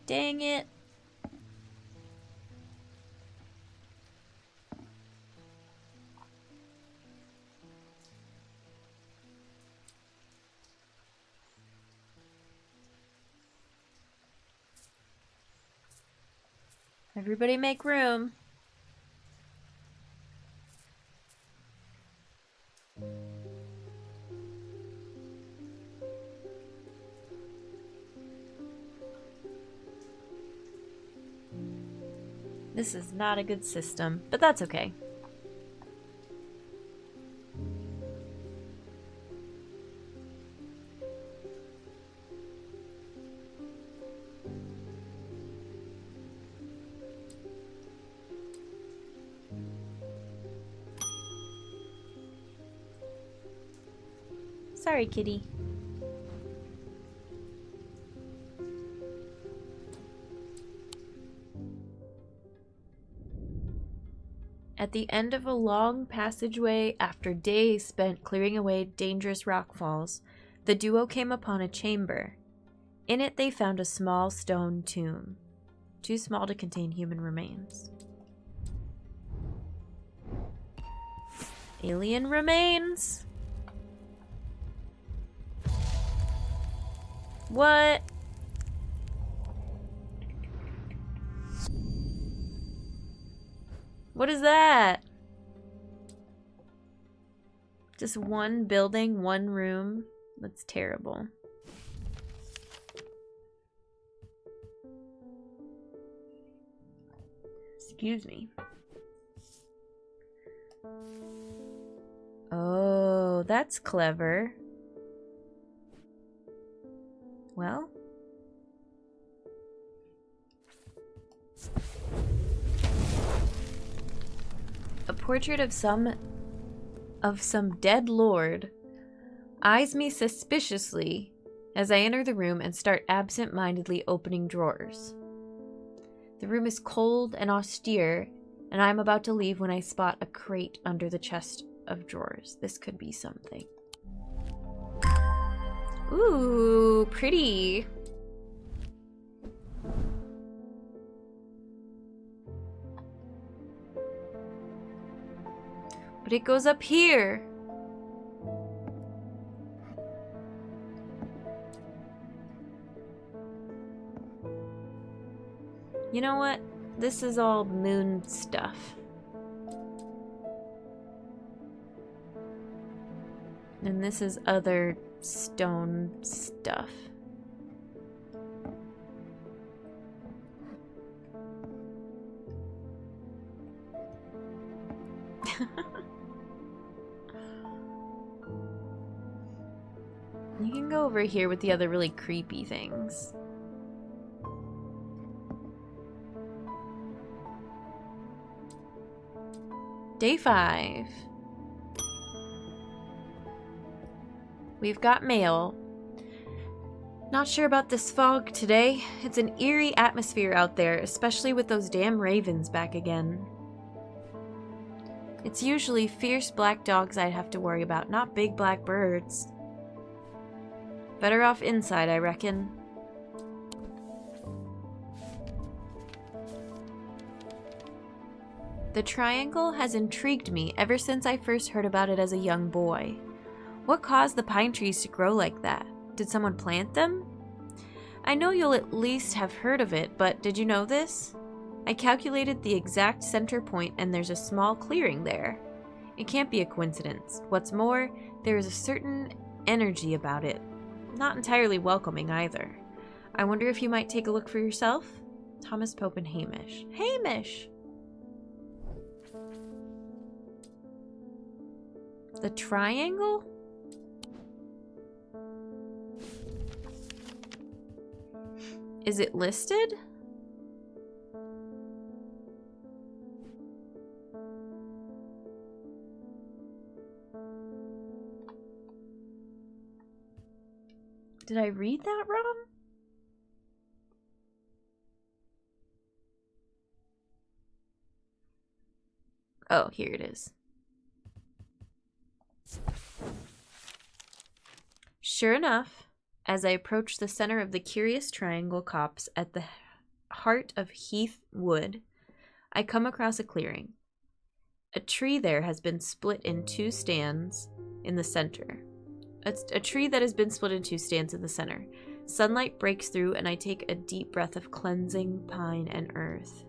Dang it. Everybody make room. This is not a good system, but that's okay. Sorry, kitty. At the end of a long passageway, after days spent clearing away dangerous rockfalls, the duo came upon a chamber. In it, they found a small stone tomb, too small to contain human remains. Alien remains? What? What is that? Just one building, one room? That's terrible. Excuse me. Oh, that's clever. Well. A portrait of some dead lord eyes me suspiciously as I enter the room and start absent-mindedly opening drawers. The room is cold and austere, and I'm about to leave when I spot a crate under the chest of drawers. This could be something. Ooh, pretty. But it goes up here. You know what? This is all moon stuff. And this is other stone stuff. You can go over here with the other really creepy things. Day 5. We've got mail. Not sure about this fog today. It's an eerie atmosphere out there, especially with those damn ravens back again. It's usually fierce black dogs I'd have to worry about, not big black birds. Better off inside, I reckon. The triangle has intrigued me ever since I first heard about it as a young boy. What caused the pine trees to grow like that? Did someone plant them? I know you'll at least have heard of it, but did you know this? I calculated the exact center point and there's a small clearing there. It can't be a coincidence. What's more, there is a certain energy about it. Not entirely welcoming either. I wonder if you might take a look for yourself? Thomas Pope and Hamish. Hamish! The triangle? Is it listed? Did I read that wrong? Oh, here it is. Sure enough, as I approach the center of the curious triangle copse at the heart of Heath Wood, I come across a clearing. A tree there has been split in two stands in the center. A tree that has been split in two stands in the center. Sunlight breaks through and I take a deep breath of cleansing pine and earth.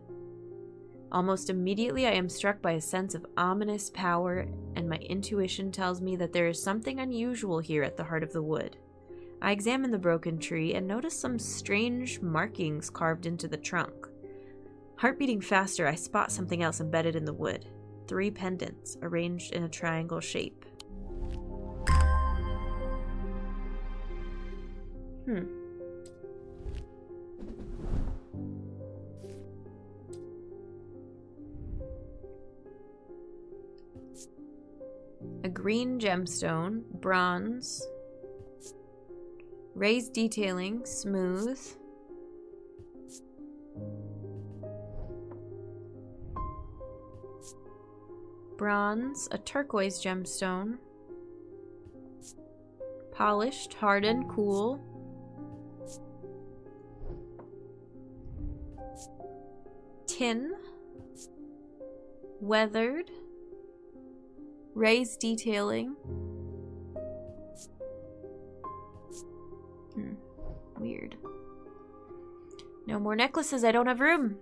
Almost immediately I am struck by a sense of ominous power, and my intuition tells me that there is something unusual here at the heart of the wood. I examine the broken tree and notice some strange markings carved into the trunk. Heart beating faster, I spot something else embedded in the wood. 3 pendants arranged in a triangle shape. A green gemstone, bronze, Raised detailing, smooth. Bronze, a turquoise gemstone. Polished, hardened, cool. Tin. Weathered. Raised detailing. Weird. No more necklaces, I don't have room.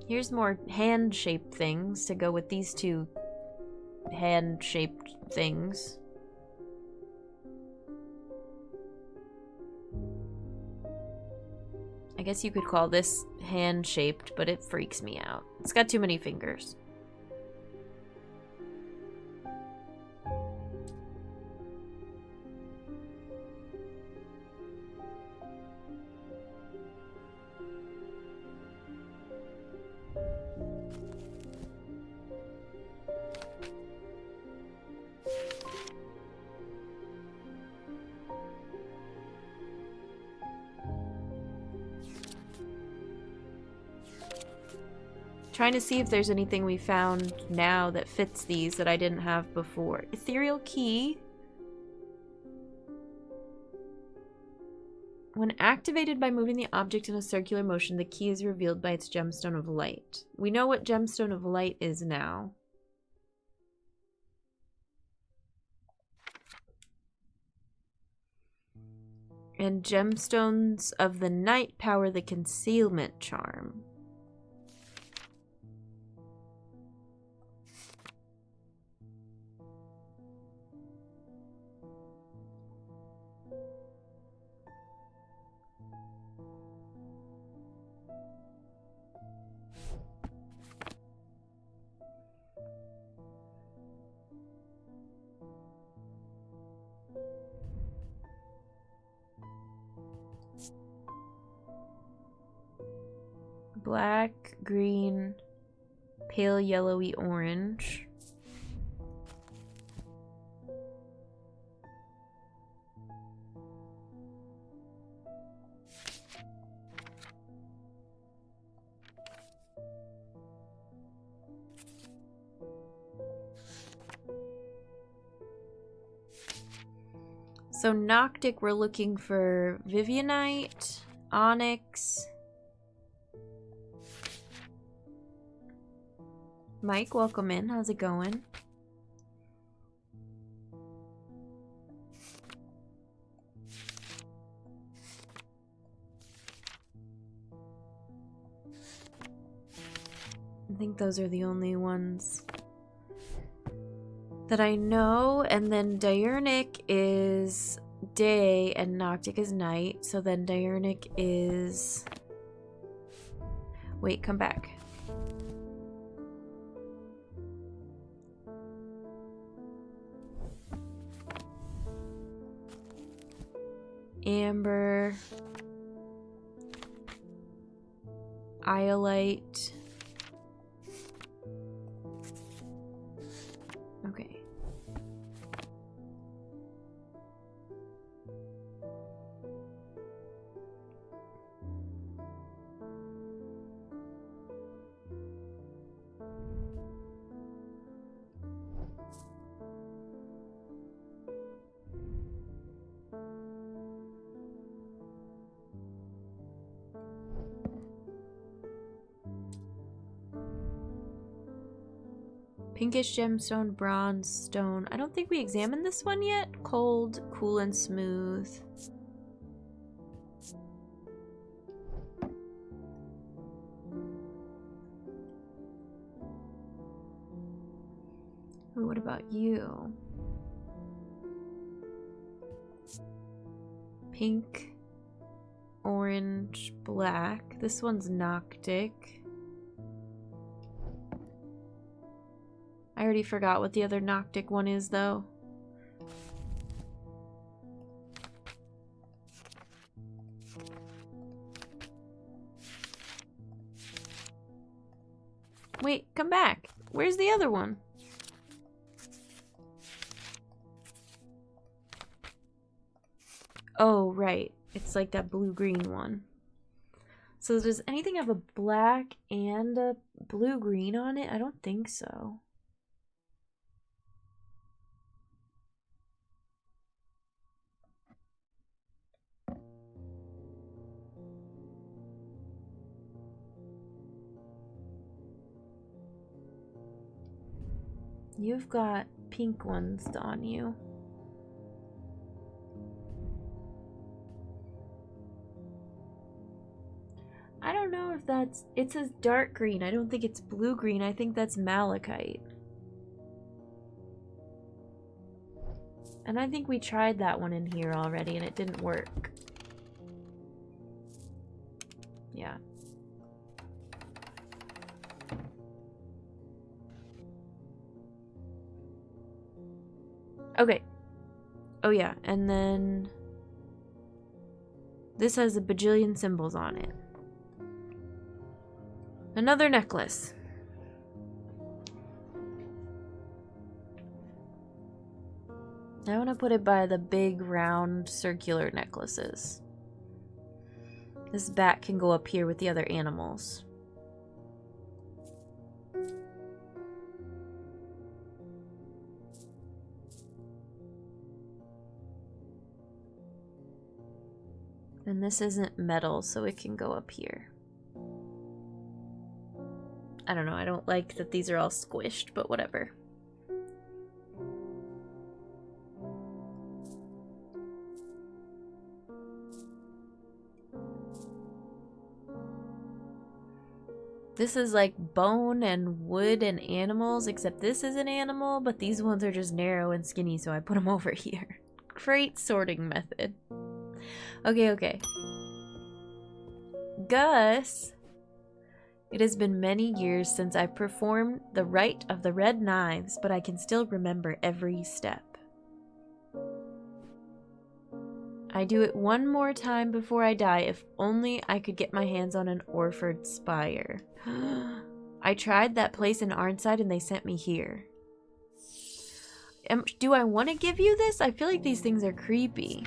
Here's more hand-shaped things to go with these two hand-shaped things. I guess you could call this hand-shaped, but it freaks me out. It's got too many fingers. Trying to see if there's anything we found now that fits these that I didn't have before. Ethereal key. When activated by moving the object in a circular motion, the key is revealed by its gemstone of light. We know what gemstone of light is now. And gemstones of the night power the concealment charm. Black, green, pale yellowy orange. So Noctic, we're looking for Vivianite, Onyx. Mike, welcome in. How's it going? I think those are the only ones that I know. And then Diurnic is day and Noctic is night. So then Diurnic is... Wait, come back. Amber, Iolite. Okay. Pinkish gemstone, bronze stone. I don't think we examined this one yet. Cold, cool, and smooth. Ooh, what about you? Pink, orange, black. This one's Noctic. I already forgot what the other Noctic one is, though. Wait, come back. Where's the other one? Oh, right. It's like that blue-green one. So does anything have a black and a blue-green on it? I don't think so. You've got pink ones on you. I don't know if that's... It says dark green. I don't think it's blue-green. I think that's malachite. And I think we tried that one in here already and it didn't work. Yeah. Okay. Oh yeah, and then this has a bajillion symbols on it. Another necklace. I want to put it by the big round circular necklaces. This bat can go up here with the other animals. And this isn't metal, so it can go up here. I don't know, I don't like that these are all squished, but whatever. This is like bone and wood and animals, except this is an animal, but these ones are just narrow and skinny, so I put them over here. Great sorting method. Okay. Gus, it has been many years since I performed the rite of the red knives, but I can still remember every step. I do it one more time before I die. If only I could get my hands on an Orford spire. I tried that place in Arnside and they sent me here. Do I want to give you this? I feel like these things are creepy.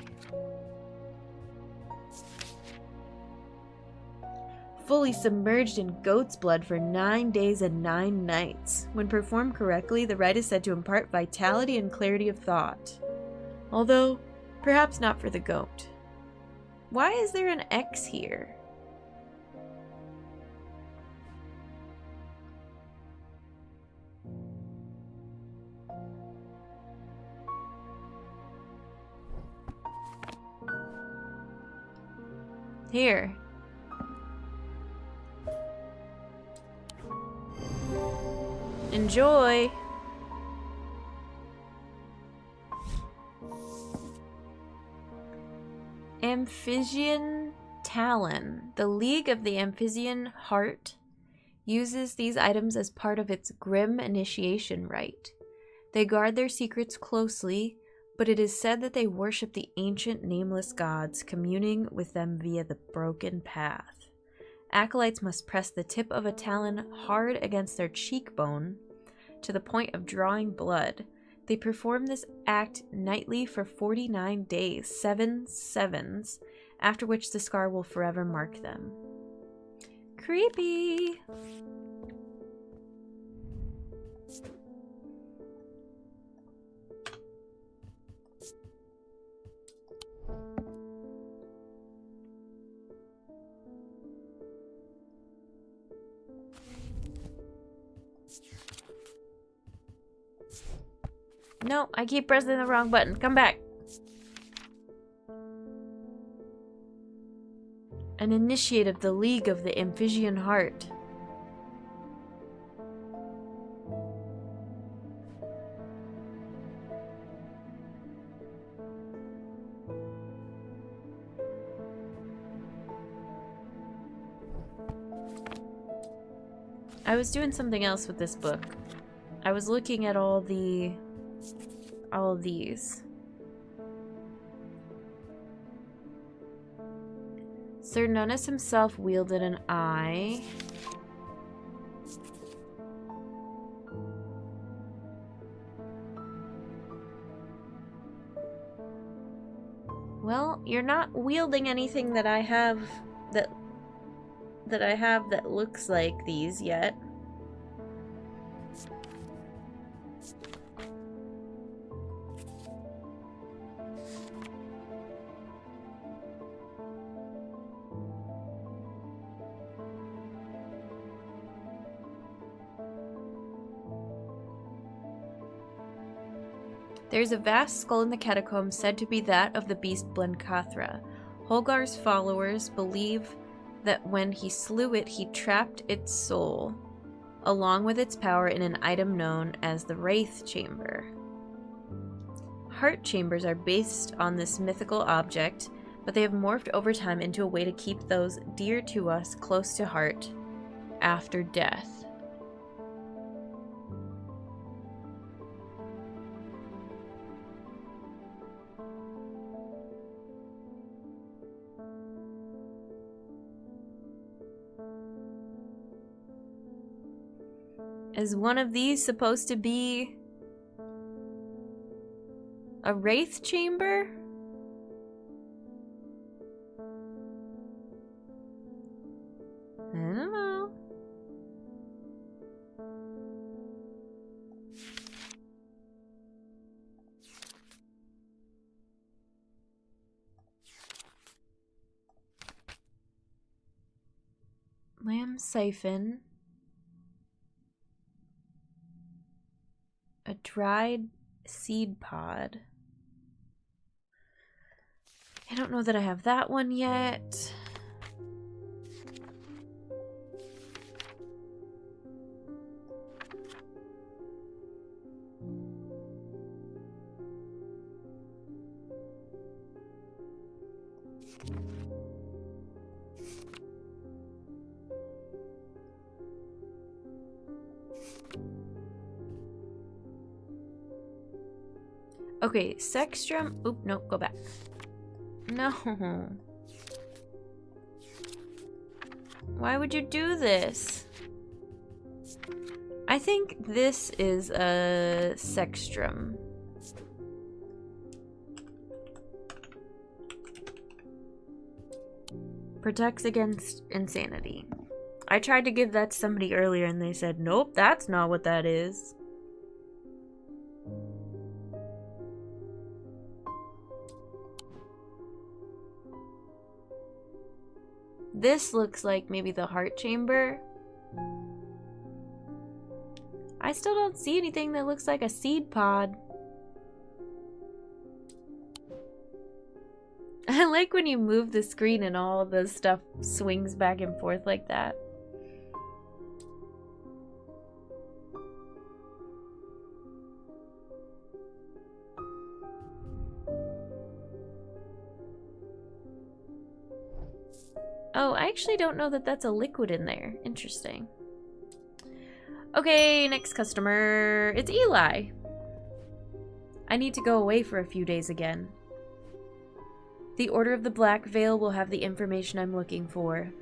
Fully submerged in goat's blood for 9 days and 9 nights. When performed correctly, the rite is said to impart vitality and clarity of thought. Although, perhaps not for the goat. Why is there an X here? Here. Enjoy! Amphisian Talon. The League of the Amphisian Heart uses these items as part of its grim initiation rite. They guard their secrets closely, but it is said that they worship the ancient nameless gods, communing with them via the broken path. Acolytes must press the tip of a talon hard against their cheekbone to the point of drawing blood. They perform this act nightly for 49 days, 7 sevens, after which the scar will forever mark them. Creepy! No, I keep pressing the wrong button. Come back. An initiate of the League of the Amphisian Heart. I was doing something else with this book. I was looking at all of these. Sir Nunus himself wielded an eye. Well, you're not wielding anything that I have that looks like these yet. There's a vast skull in the catacombs said to be that of the beast Blencathra. Holgar's followers believe that when he slew it, he trapped its soul, along with its power, in an item known as the Wraith Chamber. Heart chambers are based on this mythical object, but they have morphed over time into a way to keep those dear to us close to heart after death. Is one of these supposed to be a wraith chamber? I don't know. Lamb siphon. A dried seed pod. I don't know that I have that one yet. Okay, Sextrum. Oop, no, go back. No. Why would you do this? I think this is a Sextrum. Protects against insanity. I tried to give that to somebody earlier and they said, nope, that's not what that is. This looks like maybe the heart chamber. I still don't see anything that looks like a seed pod. I like when you move the screen and all the stuff swings back and forth like that. Oh, I actually don't know that that's a liquid in there. Interesting. Okay, next customer. It's Eli. I need to go away for a few days again. The Order of the Black Veil will have the information I'm looking for.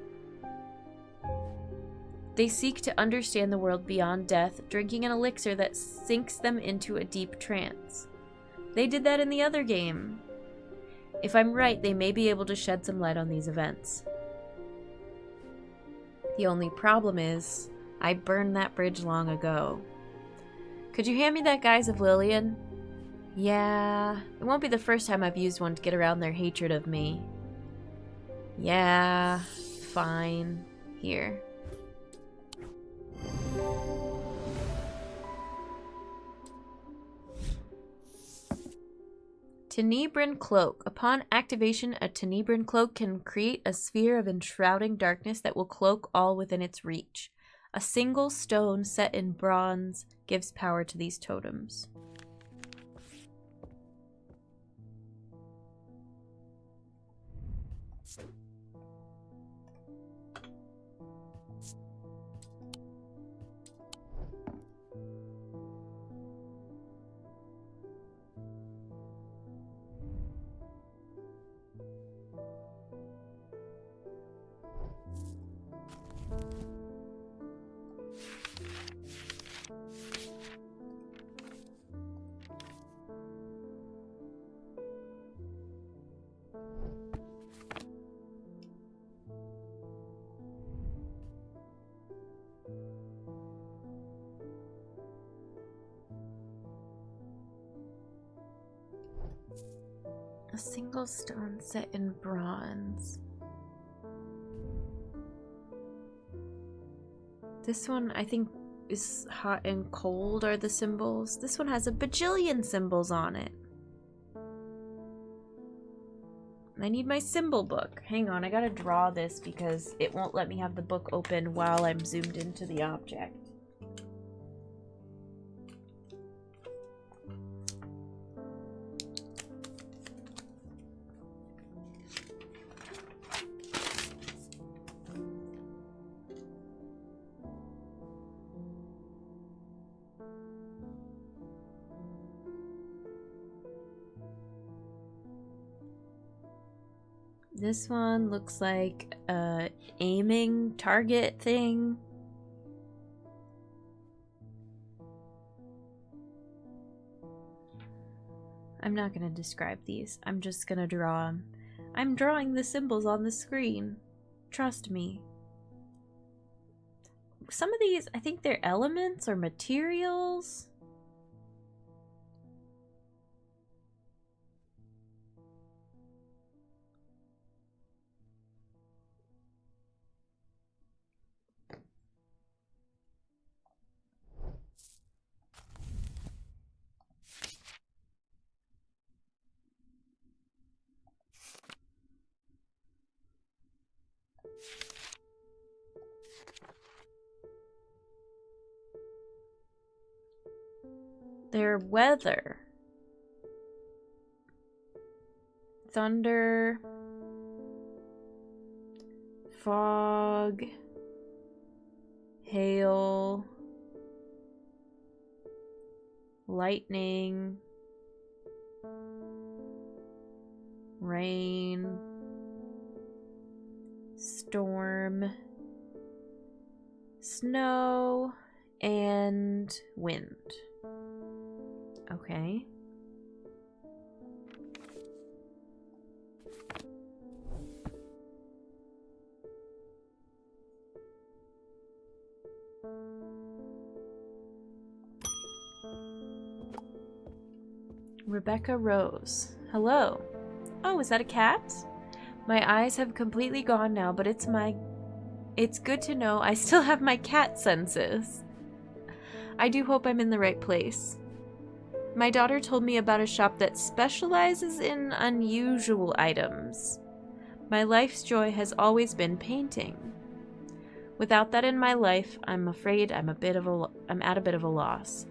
They seek to understand the world beyond death, drinking an elixir that sinks them into a deep trance. They did that in the other game. If I'm right, they may be able to shed some light on these events. The only problem is, I burned that bridge long ago. Could you hand me that Guise of Lillian? Yeah, it won't be the first time I've used one to get around their hatred of me. Yeah, fine. Here. Tenebran Cloak. Upon activation, a Tenebran Cloak can create a sphere of enshrouding darkness that will cloak all within its reach. A single stone set in bronze gives power to these totems. A single stone set in bronze. This one, I think, is hot and cold are the symbols. This one has a bajillion symbols on it. I need my symbol book. Hang on, I gotta draw this because it won't let me have the book open while I'm zoomed into the object. This one looks like a aiming target thing. I'm not going to describe these. I'm just going to draw them. I'm drawing the symbols on the screen. Trust me. Some of these, I think they're elements or materials. Their weather. Thunder. Fog. Hail. Lightning. Rain. Storm. Snow. And wind. Okay. Rebecca Rose. Hello. Oh, is that a cat? My eyes have completely gone now, but it's good to know I still have my cat senses. I do hope I'm in the right place. My daughter told me about a shop that specializes in unusual items. My life's joy has always been painting. Without that in my life, I'm afraid I'm at a bit of a loss.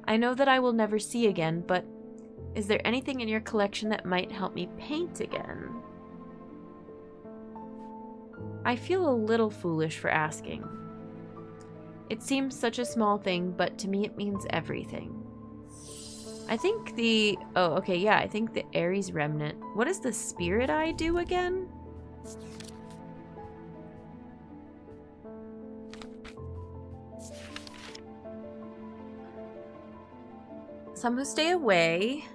I know that I will never see again, but is there anything in your collection that might help me paint again? I feel a little foolish for asking. It seems such a small thing, but to me it means everything. I think I think the Ares remnant. What does the spirit eye do again? Some who stay away.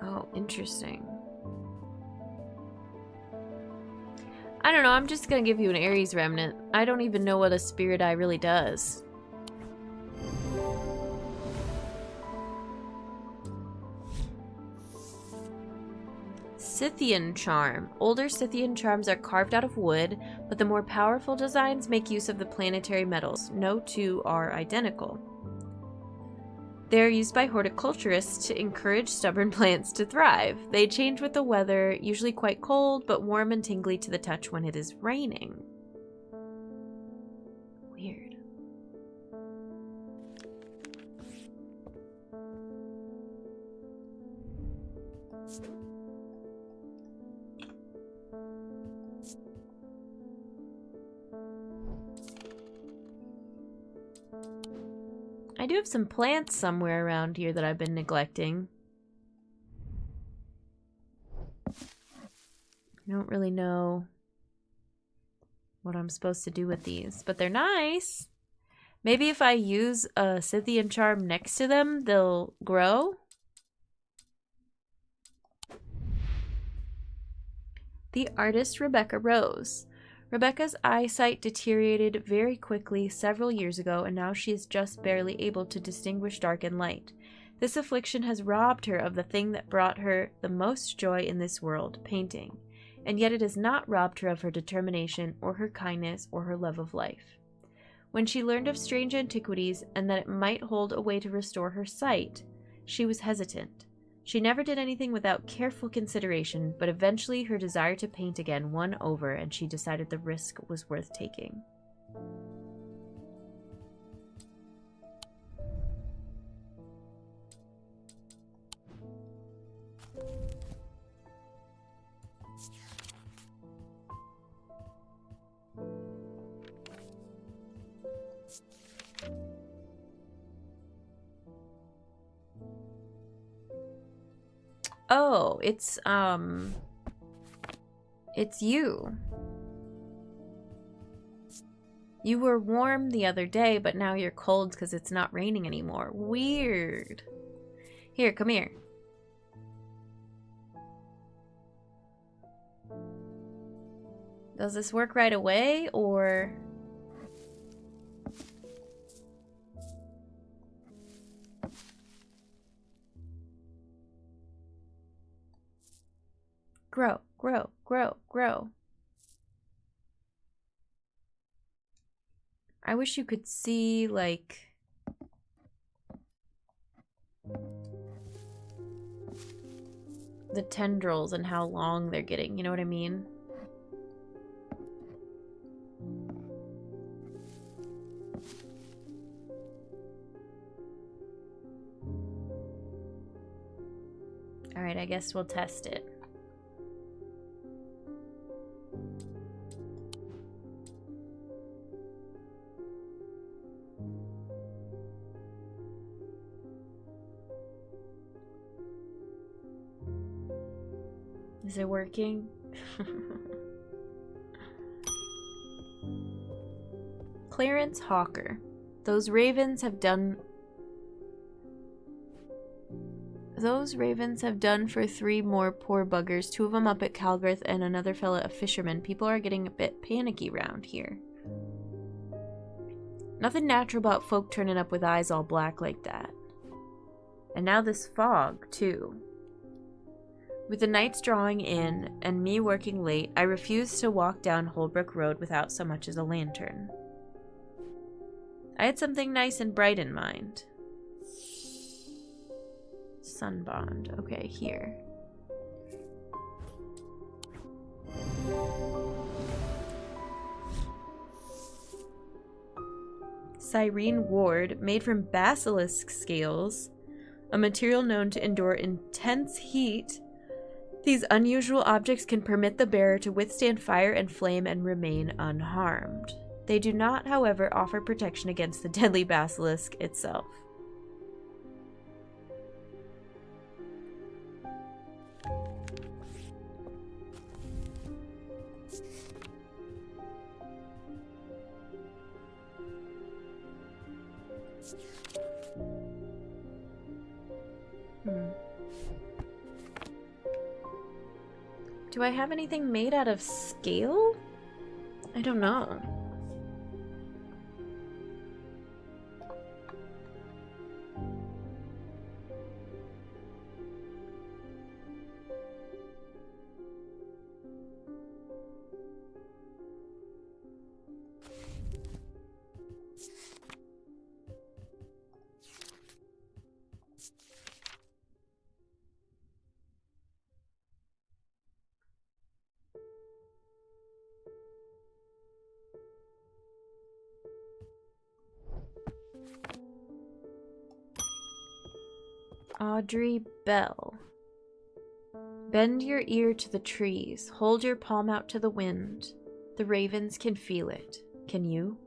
Oh, interesting. I don't know, I'm just gonna give you an Ares remnant. I don't even know what a spirit eye really does. Scythian charm. Older Scythian charms are carved out of wood, but the more powerful designs make use of the planetary metals. No two are identical. They are used by horticulturists to encourage stubborn plants to thrive. They change with the weather, usually quite cold, but warm and tingly to the touch when it is raining. Weird. I do have some plants somewhere around here that I've been neglecting. I don't really know what I'm supposed to do with these, but they're nice. Maybe if I use a Scythian charm next to them, they'll grow. The artist Rebecca Rose. Rebecca's eyesight deteriorated very quickly several years ago, and now she is just barely able to distinguish dark and light. This affliction has robbed her of the thing that brought her the most joy in this world, painting, and yet it has not robbed her of her determination or her kindness or her love of life. When she learned of Strange Antiquities and that it might hold a way to restore her sight, she was hesitant. She never did anything without careful consideration, but eventually her desire to paint again won over, and she decided the risk was worth taking. Oh, it's you. You were warm the other day, but now you're cold because it's not raining anymore. Weird. Here, come here. Does this work right away, or... Grow, grow, grow, grow. I wish you could see, like... the tendrils and how long they're getting, you know what I mean? Alright, I guess we'll test it. Is it working? Clarence Hawker. Those ravens have done for 3 more poor buggers. 2 of them up at Calgarth and another fella a fisherman. People are getting a bit panicky round here. Nothing natural about folk turning up with eyes all black like that. And now this fog, too. With the nights drawing in and me working late, I refused to walk down Holbrook Road without so much as a lantern. I had something nice and bright in mind. Sunbond. Okay, here. Cyrene Ward, made from basilisk scales, a material known to endure intense heat. These unusual objects can permit the bearer to withstand fire and flame and remain unharmed. They do not, however, offer protection against the deadly basilisk itself. Do I have anything made out of scale? I don't know. Audrey Bell. Bend your ear to the trees. Hold your palm out to the wind. The ravens can feel it. Can you?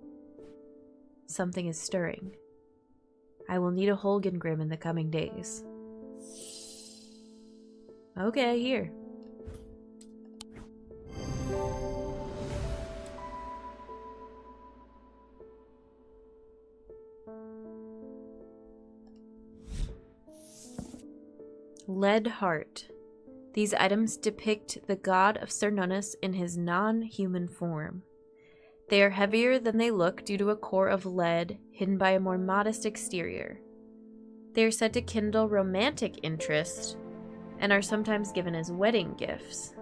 Something is stirring. I will need a Holgengrim in the coming days. Okay, here. Lead Heart. These items depict the god of Cernunnos in his non-human form. They are heavier than they look due to a core of lead hidden by a more modest exterior. They are said to kindle romantic interest and are sometimes given as wedding gifts.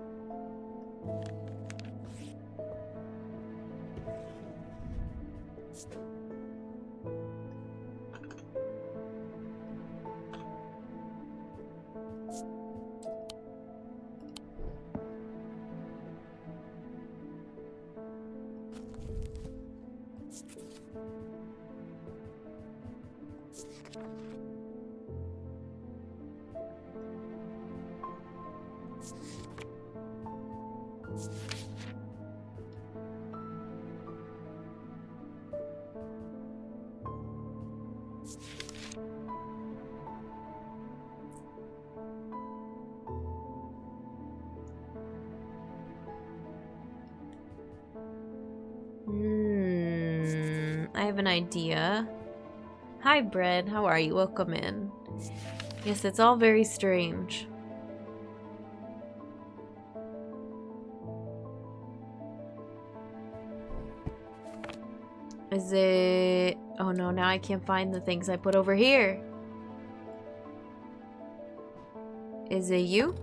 I have an idea. Hi, Bread. How are you? Welcome in. Yes, it's all very strange. Is it... Oh no, now I can't find the things I put over here. Is it you?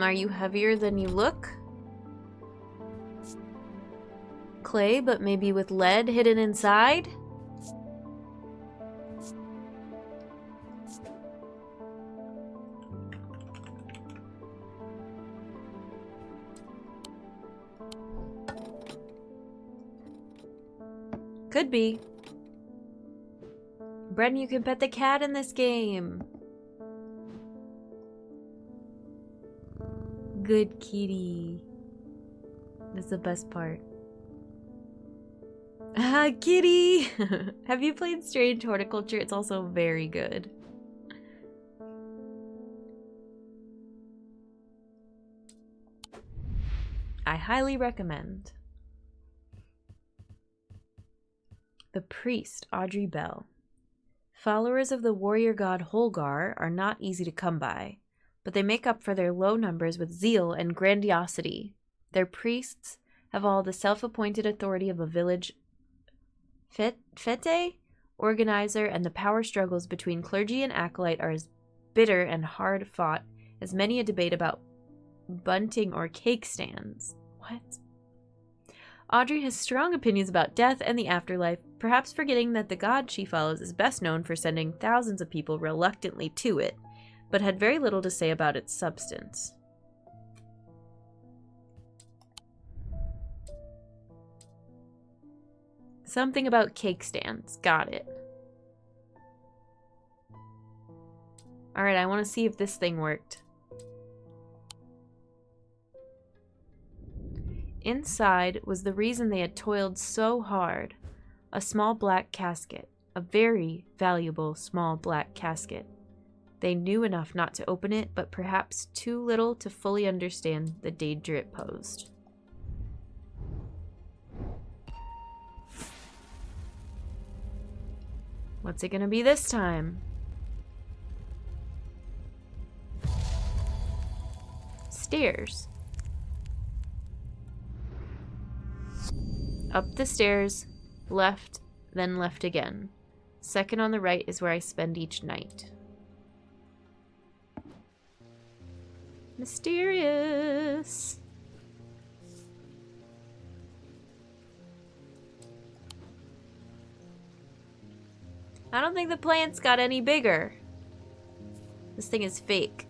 Are you heavier than you look? Clay, but maybe with lead hidden inside? Could be. Bren, you can pet the cat in this game. Good kitty. That's the best part. Ah, kitty! Have you played Strange Horticulture? It's also very good. I highly recommend. The priest, Audrey Bell. Followers of the warrior god Holgar are not easy to come by, but they make up for their low numbers with zeal and grandiosity. Their priests have all the self-appointed authority of a village fete organizer, and the power struggles between clergy and acolyte are as bitter and hard-fought as many a debate about bunting or cake stands. What? Audrey has strong opinions about death and the afterlife, perhaps forgetting that the god she follows is best known for sending thousands of people reluctantly to it, but had very little to say about its substance. Something about cake stands. Got it. Alright, I want to see if this thing worked. Inside was the reason they had toiled so hard. A small black casket. A very valuable small black casket. They knew enough not to open it, but perhaps too little to fully understand the danger it posed. What's it gonna be this time? Stairs. Up the stairs, left, then left again. Second on the right is where I spend each night. Mysterious. I don't think the plants got any bigger. This thing is fake.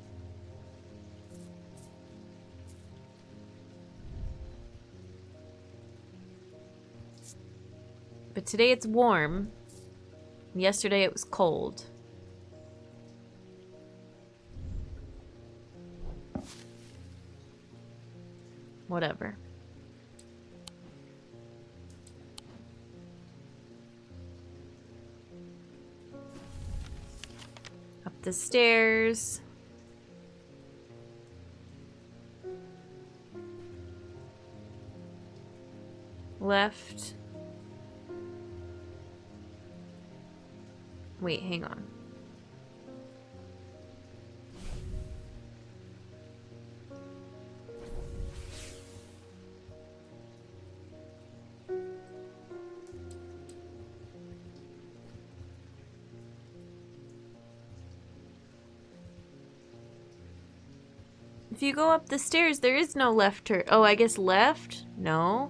But today it's warm. Yesterday it was cold. Whatever. Up the stairs. Left. Wait, hang on. If you go up the stairs, there is no left turn. Oh, I guess left? No.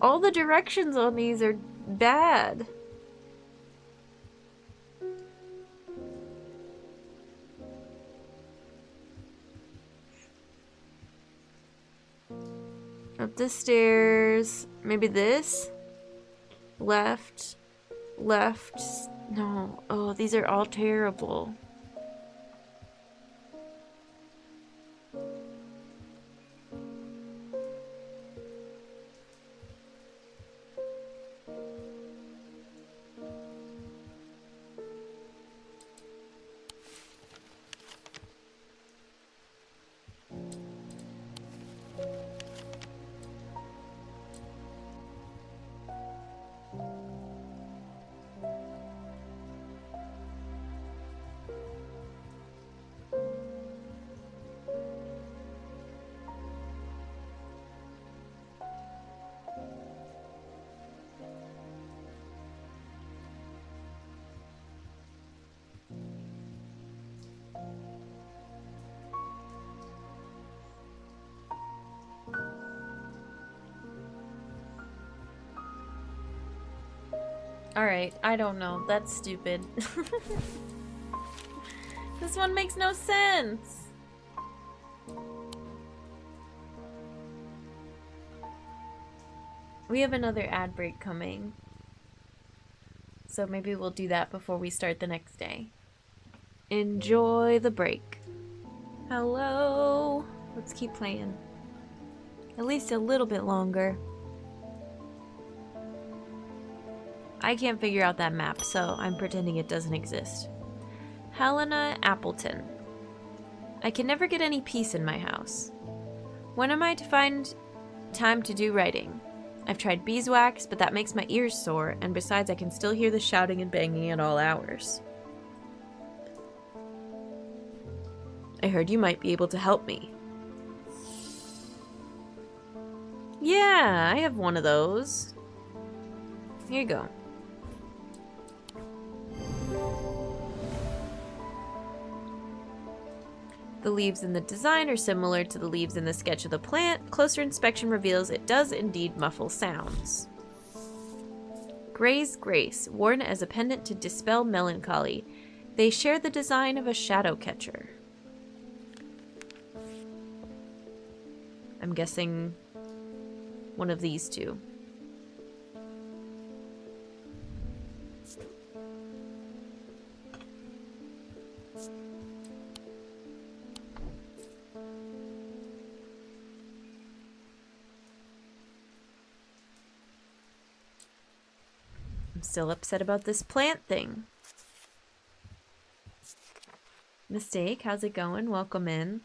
All the directions on these are bad. Up the stairs. Maybe this? Left. Left. No. Oh, these are all terrible. Alright, I don't know. That's stupid. This one makes no sense. We have another ad break coming. So maybe we'll do that before we start the next day. Enjoy the break. Hello. Let's keep playing. At least a little bit longer. I can't figure out that map, so I'm pretending it doesn't exist. Helena Appleton. I can never get any peace in my house. When am I to find time to do writing? I've tried beeswax, but that makes my ears sore, and besides I can still hear the shouting and banging at all hours. I heard you might be able to help me. Yeah, I have one of those. Here you go. The leaves in the design are similar to the leaves in the sketch of the plant. Closer inspection reveals it does indeed muffle sounds. Gray's Grace, worn as a pendant to dispel melancholy. They share the design of a shadow catcher. I'm guessing one of these two. I'm still upset about this plant thing. Mistake, how's it going? Welcome in.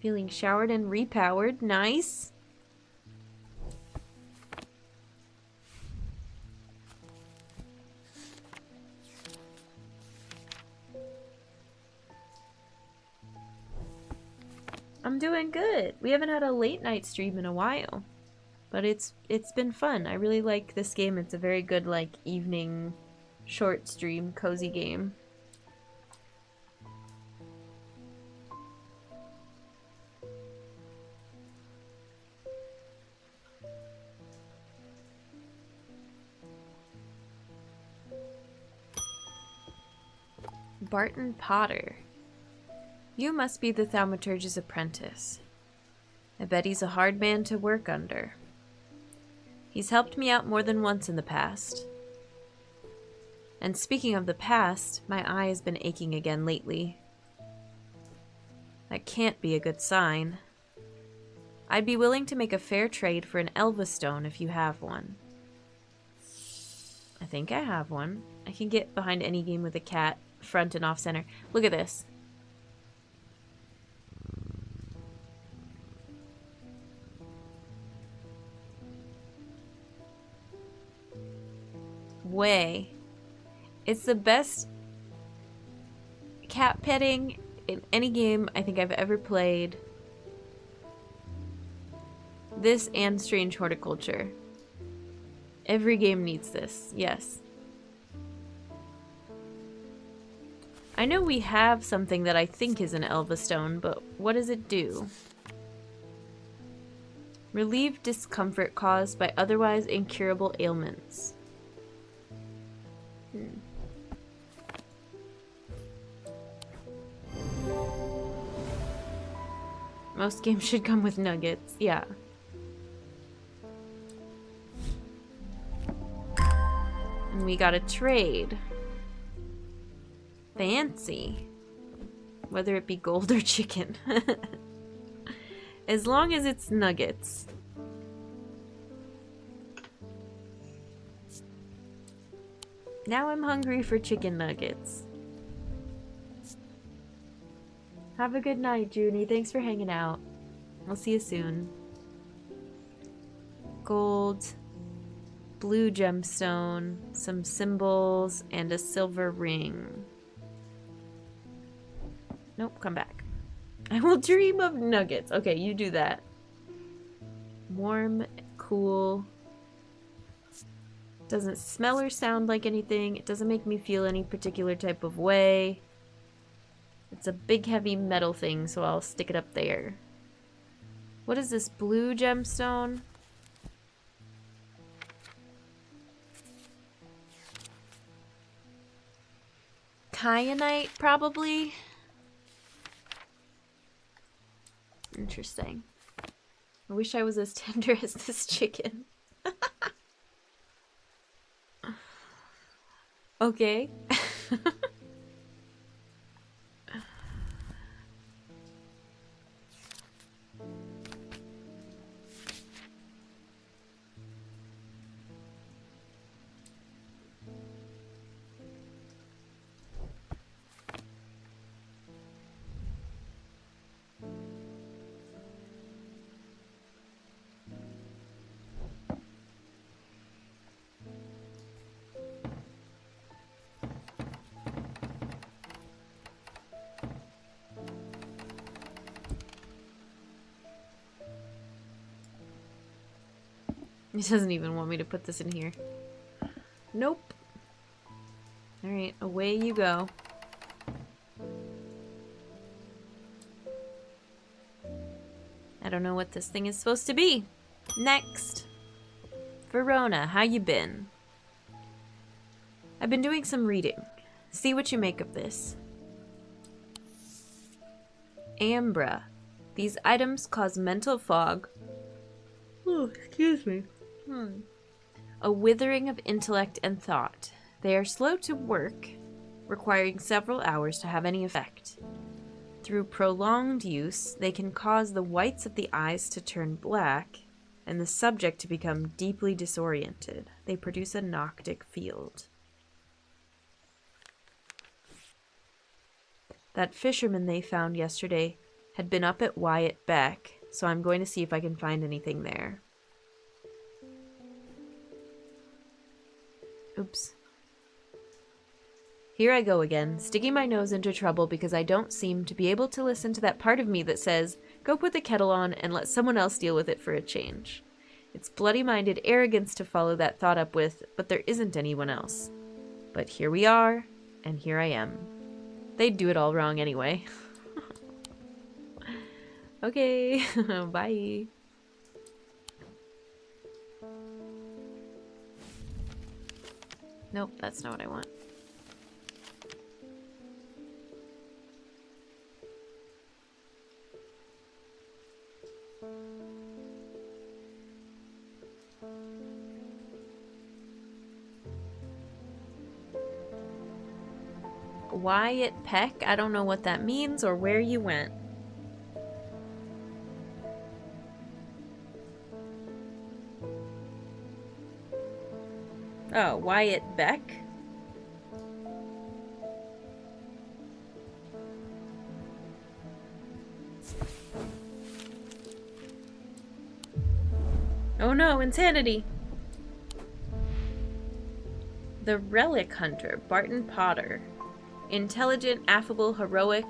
Feeling showered and repowered. Nice. I'm doing good. We haven't had a late night stream in a while, but it's been fun. I really like this game. It's a very good like evening short stream cozy game. Barton Potter. You must be the thaumaturge's apprentice. I bet he's a hard man to work under. He's helped me out more than once in the past. And speaking of the past, my eye has been aching again lately. That can't be a good sign. I'd be willing to make a fair trade for an Elva stone if you have one. I think I have one. I can get behind any game with a cat, front and off center. Look at this. way. It's the best cat petting in any game I think I've ever played. This and Strange Horticulture. Every game needs this, yes. I know we have something that I think is an Elva Stone, but what does it do? Relieve discomfort caused by otherwise incurable ailments. Most games should come with nuggets, yeah. And we got a trade. Fancy. Whether it be gold or chicken. As long as it's nuggets. Now I'm hungry for chicken nuggets. Have a good night, Junie. Thanks for hanging out. I'll see you soon. Gold, blue gemstone, some symbols, and a silver ring. Nope, come back. I will dream of nuggets. Okay, you do that. Warm, cool. Doesn't smell or sound like anything. It doesn't make me feel any particular type of way. It's a big heavy metal thing, so I'll stick it up there. What is this blue gemstone? Kyanite, probably? Interesting. I wish I was as tender as this chicken. Okay. He doesn't even want me to put this in here. Nope. Alright, away you go. I don't know what this thing is supposed to be. Next. Verona, how you been? I've been doing some reading. See what you make of this. Ambra. These items cause mental fog. Oh, excuse me. A withering of intellect and thought. They are slow to work, requiring several hours to have any effect. Through prolonged use, they can cause the whites of the eyes to turn black and the subject to become deeply disoriented. They produce a noctic field. That fisherman they found yesterday had been up at Wyatt Beck, so I'm going to see if I can find anything there. Oops. Here I go again, sticking my nose into trouble because I don't seem to be able to listen to that part of me that says, go put the kettle on and let someone else deal with it for a change. It's bloody-minded arrogance to follow that thought up with, but there isn't anyone else. But here we are, and here I am. They'd do it all wrong anyway. Okay, bye. Nope, that's not what I want. Wyatt Peck? I don't know what that means or where you went. Oh, Wyatt Beck? Oh no, insanity! The Relic Hunter, Barton Potter. Intelligent, affable, heroic.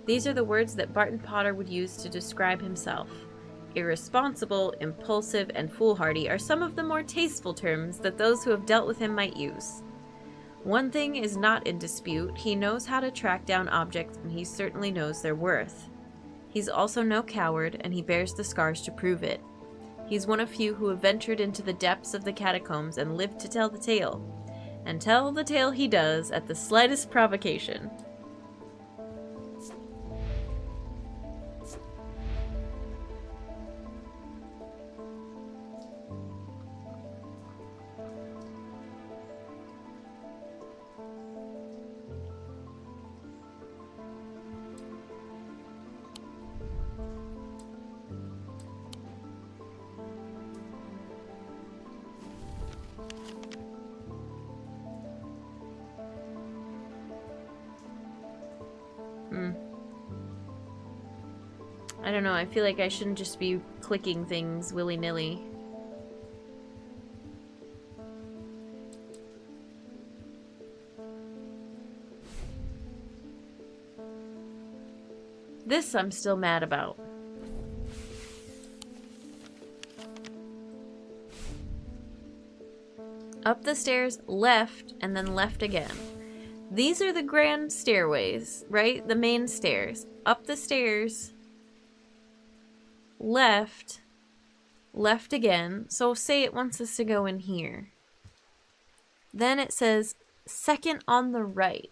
These are the words that Barton Potter would use to describe himself. Irresponsible, impulsive, and foolhardy are some of the more tasteful terms that those who have dealt with him might use. One thing is not in dispute. He knows how to track down objects, and he certainly knows their worth. He's also no coward, and he bears the scars to prove it. He's one of few who have ventured into the depths of the catacombs and lived to tell the tale. And tell the tale he does at the slightest provocation. I don't know, I feel like I shouldn't just be clicking things willy-nilly. This I'm still mad about. Up the stairs, left, and then left again. These are the grand stairways, right? The main stairs. Up the stairs, left, left again. So say it wants us to go in here. Then it says second on the right.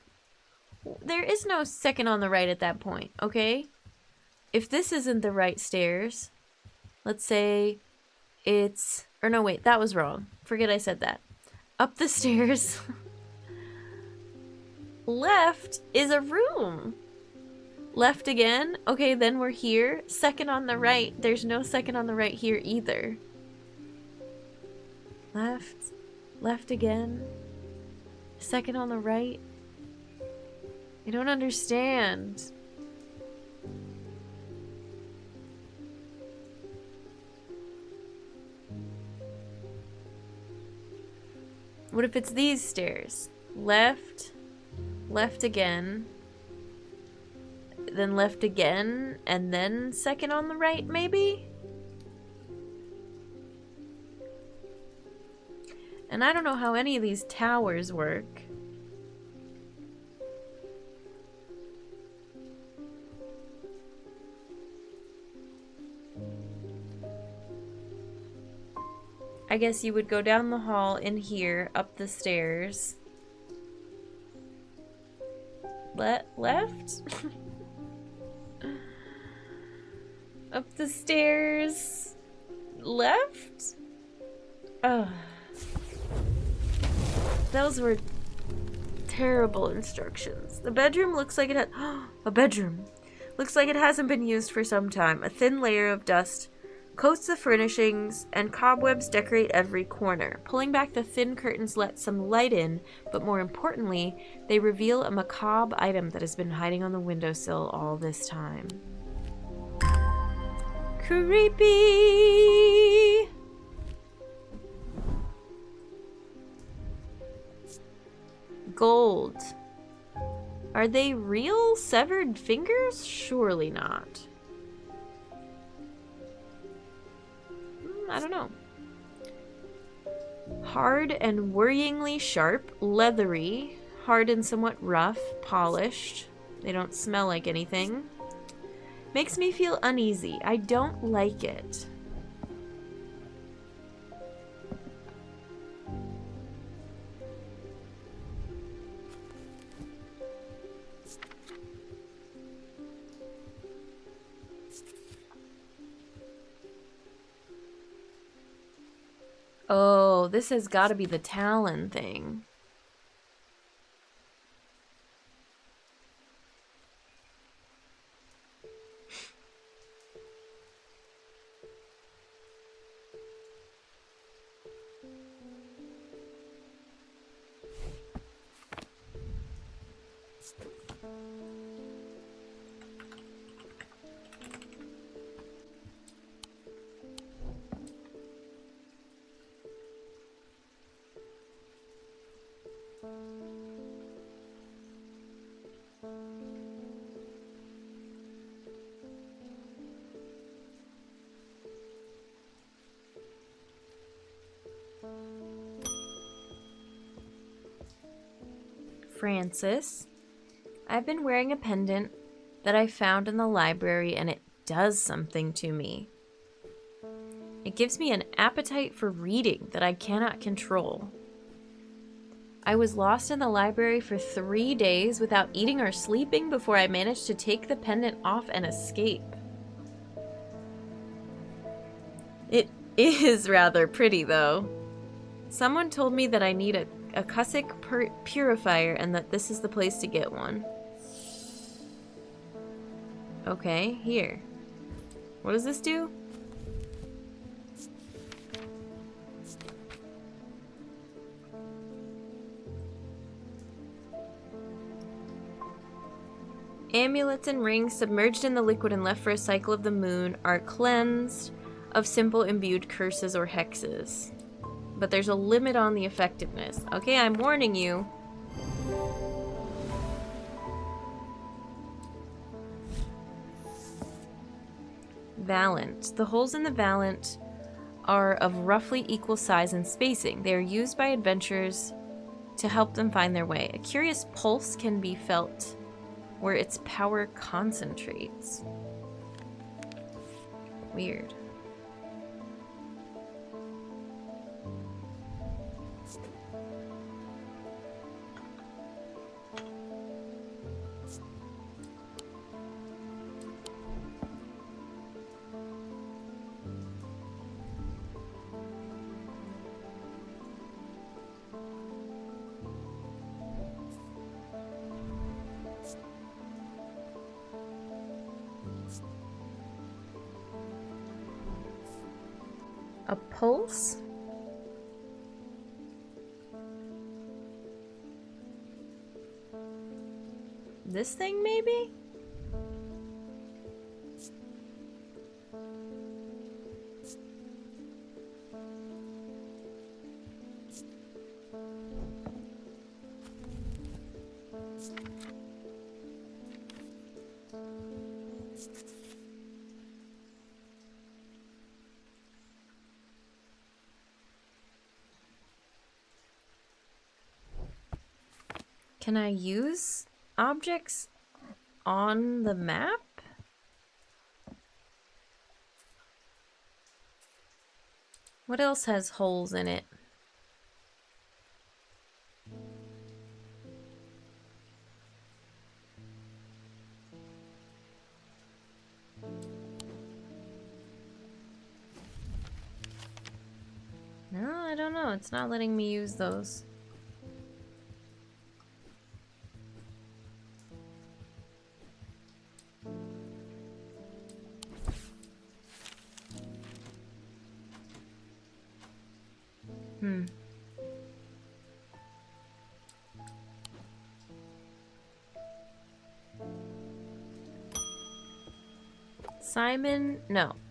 There is no second on the right at that point, okay? If this isn't the right stairs, let's say it's... Or no, wait, that was wrong. Forget I said that. Up the stairs. Left is a room. Left again. Okay, then we're here. Second on the right. There's no second on the right here either. Left. Left again. Second on the right. I don't understand. What if it's these stairs? Left, left again, then left again, and then second on the right, maybe? And I don't know how any of these towers work. I guess you would go down the hall in here, up the stairs. Left? Up the stairs. Left? Oh. Those were terrible instructions. The bedroom looks like it had... a bedroom. Looks like it hasn't been used for some time. A thin layer of dust coats the furnishings, and cobwebs decorate every corner. Pulling back the thin curtains let some light in, but more importantly, they reveal a macabre item that has been hiding on the windowsill all this time. Creepy! Gold. Are they real severed fingers? Surely not. I don't know. Hard and worryingly sharp, leathery, hard and somewhat rough, polished. They don't smell like anything. Makes me feel uneasy. I don't like it. Oh, this has got to be the Talon thing. Francis, I've been wearing a pendant that I found in the library and it does something to me. It gives me an appetite for reading that I cannot control. I was lost in the library for 3 days without eating or sleeping before I managed to take the pendant off and escape. It is rather pretty, though. Someone told me that I need a Cushic purifier and that this is the place to get one. Okay, here. What does this do? Amulets and rings submerged in the liquid and left for a cycle of the moon are cleansed of simple imbued curses or hexes. But there's a limit on the effectiveness. Okay, I'm warning you. Valent. The holes in the Valent are of roughly equal size and spacing. They are used by adventurers to help them find their way. A curious pulse can be felt where its power concentrates. Weird. A pulse? This thing, maybe? Can I use objects on the map? What else has holes in it? No, I don't know. It's not letting me use those.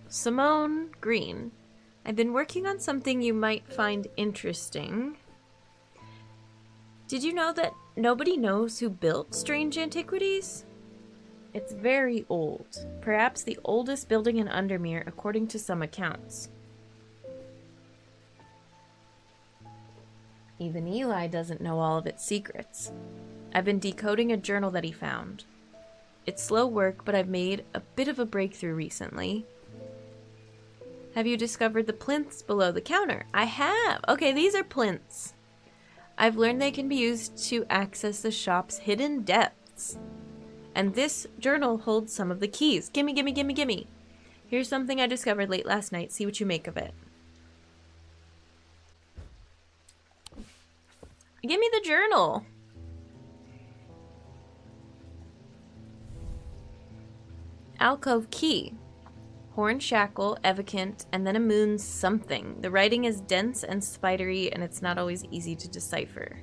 Simone Green. I've been working on something you might find interesting. Did you know that nobody knows who built Strange Antiquities? It's very old, perhaps the oldest building in Undermere according to some accounts. Even Eli doesn't know all of its secrets. I've been decoding a journal that he found. It's slow work, but I've made a bit of a breakthrough recently. Have you discovered the plinths below the counter? I have! Okay, these are plinths. I've learned they can be used to access the shop's hidden depths. And this journal holds some of the keys. Gimme, gimme, gimme, gimme. Here's something I discovered late last night. See what you make of it. Give me the journal. Alcove key. Horn shackle, evocant, and then a moon something. The writing is dense and spidery, and it's not always easy to decipher.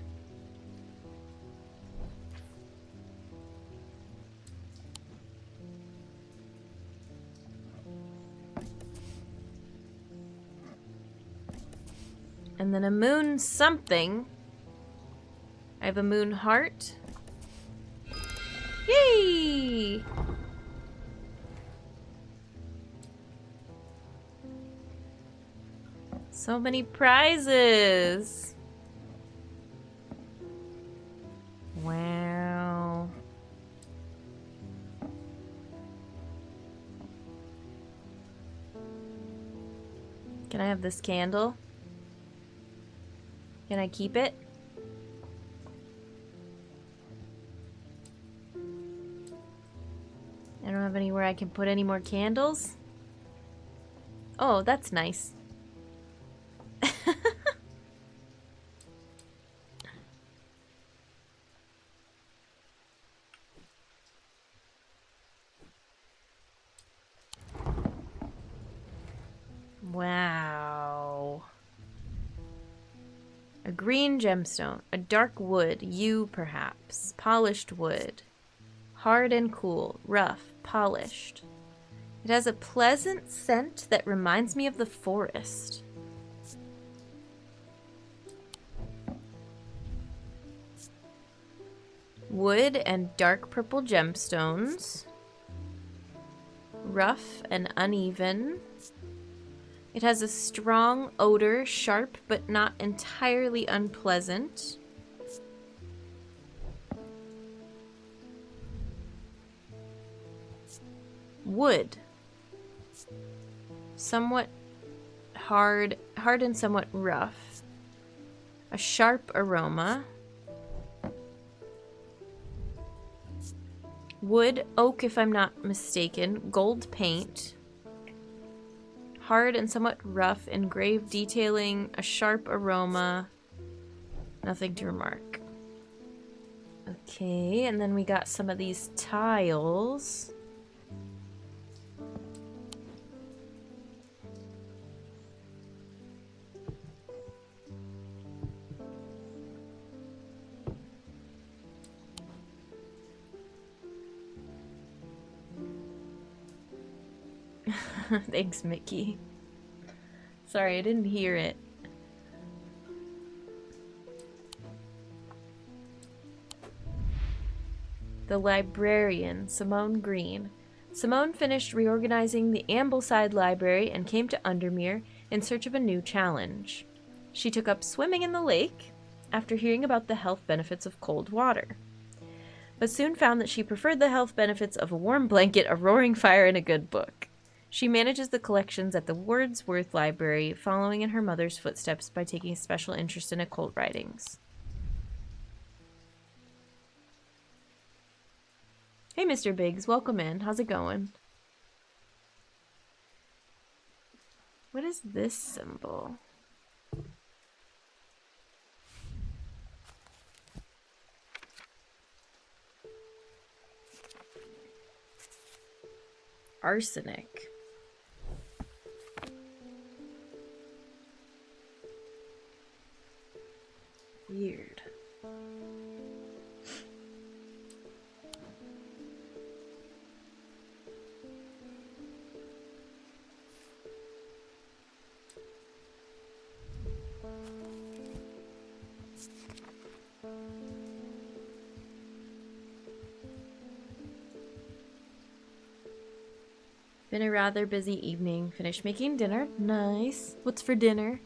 And then a moon something. I have a moon heart. Yay! So many prizes. Wow. Can I have this candle? Can I keep it? I don't have anywhere I can put any more candles. Oh, that's nice. Wow. A green gemstone, a dark wood, yew perhaps, polished wood, hard and cool, rough, polished. It has a pleasant scent that reminds me of the forest. Wood and dark purple gemstones, rough and uneven. It has a strong odor, sharp but not entirely unpleasant. Wood. Somewhat hard and somewhat rough. A sharp aroma. Wood, oak if I'm not mistaken, gold paint. Hard and somewhat rough, engraved detailing, a sharp aroma. Nothing to remark. Okay, and then we got some of these tiles. Thanks, Mickey. Sorry, I didn't hear it. The librarian, Simone Green. Simone finished reorganizing the Ambleside Library and came to Undermere in search of a new challenge. She took up swimming in the lake after hearing about the health benefits of cold water, but soon found that she preferred the health benefits of a warm blanket, a roaring fire, and a good book. She manages the collections at the Wordsworth Library, following in her mother's footsteps by taking special interest in occult writings. Hey, Mr. Biggs, welcome in. How's it going? What is this symbol? Arsenic. Weird. Been a rather busy evening. Finished making dinner. Nice. What's for dinner?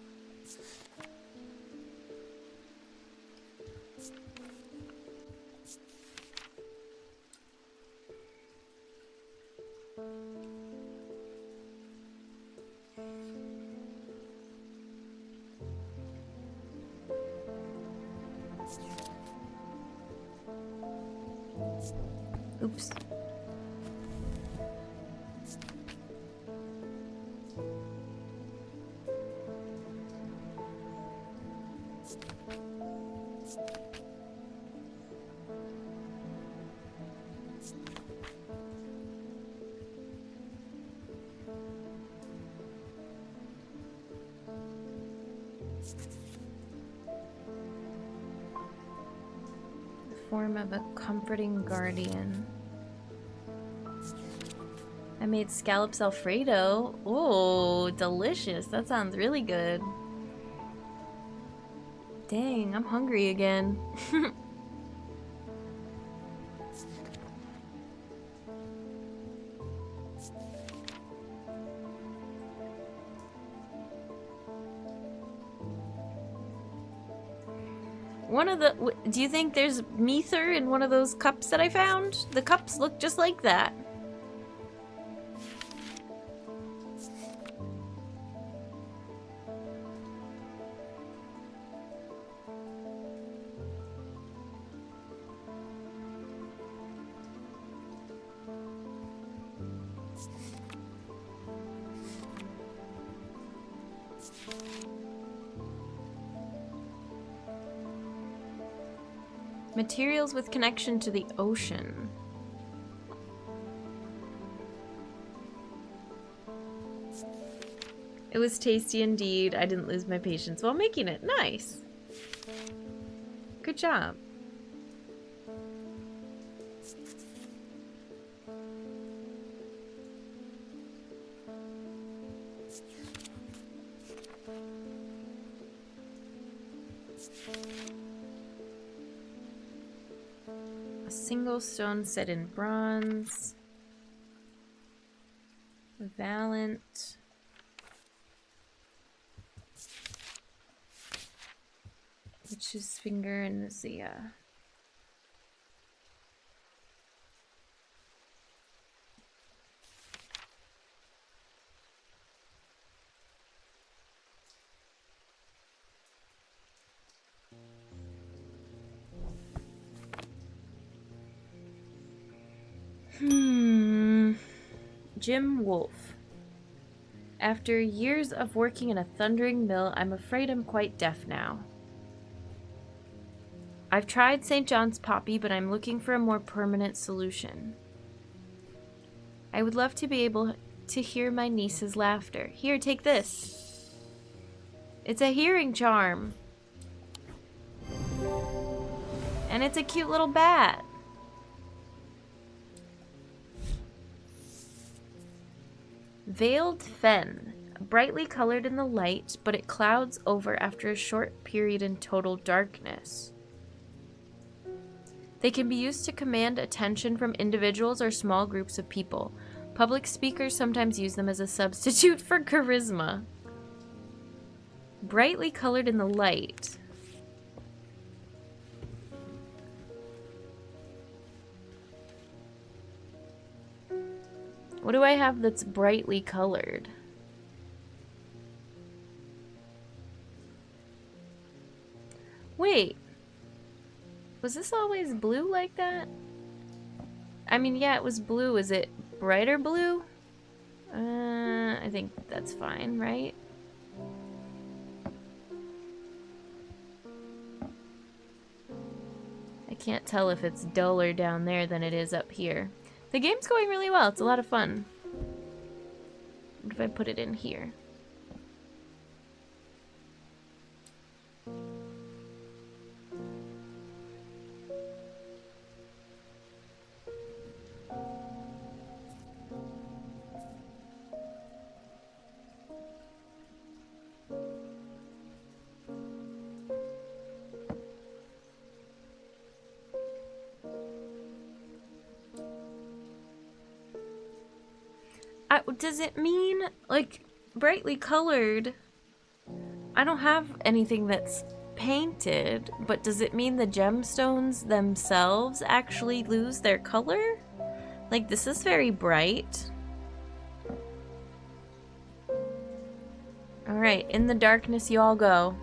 Oops. Form of a comforting guardian. I made scallops Alfredo. Oh, delicious. That sounds really good. Dang, I'm hungry again. Do you think there's ether in one of those cups that I found? The cups look just like that. Materials with connection to the ocean. It was tasty indeed. I didn't lose my patience while making it. Nice. Good job. A single stone set in bronze. Valent. Witch's finger and Zia. Jim Wolfe. After years of working in a thundering mill, I'm afraid I'm quite deaf now. I've tried St. John's Poppy, but I'm looking for a more permanent solution. I would love to be able to hear my niece's laughter. Here, take this. It's a hearing charm. And it's a cute little bat. Veiled Fen. Brightly colored in the light, but it clouds over after a short period in total darkness. They can be used to command attention from individuals or small groups of people. Public speakers sometimes use them as a substitute for charisma. Brightly colored in the light. What do I have that's brightly colored? Wait. Was this always blue like that? I mean, yeah, it was blue. Is it brighter blue? I think that's fine, right? I can't tell if it's duller down there than it is up here. The game's going really well. It's a lot of fun. What if I put it in here? Does it mean, like, brightly colored? I don't have anything that's painted, but does it mean the gemstones themselves actually lose their color? Like, this is very bright. Alright, in the darkness you all go.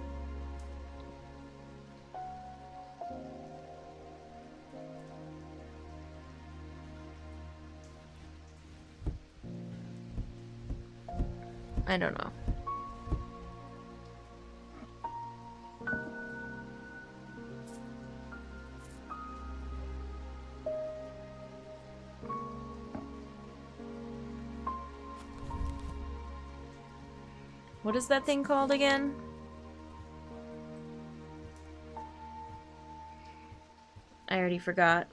I don't know. What is that thing called again? I already forgot.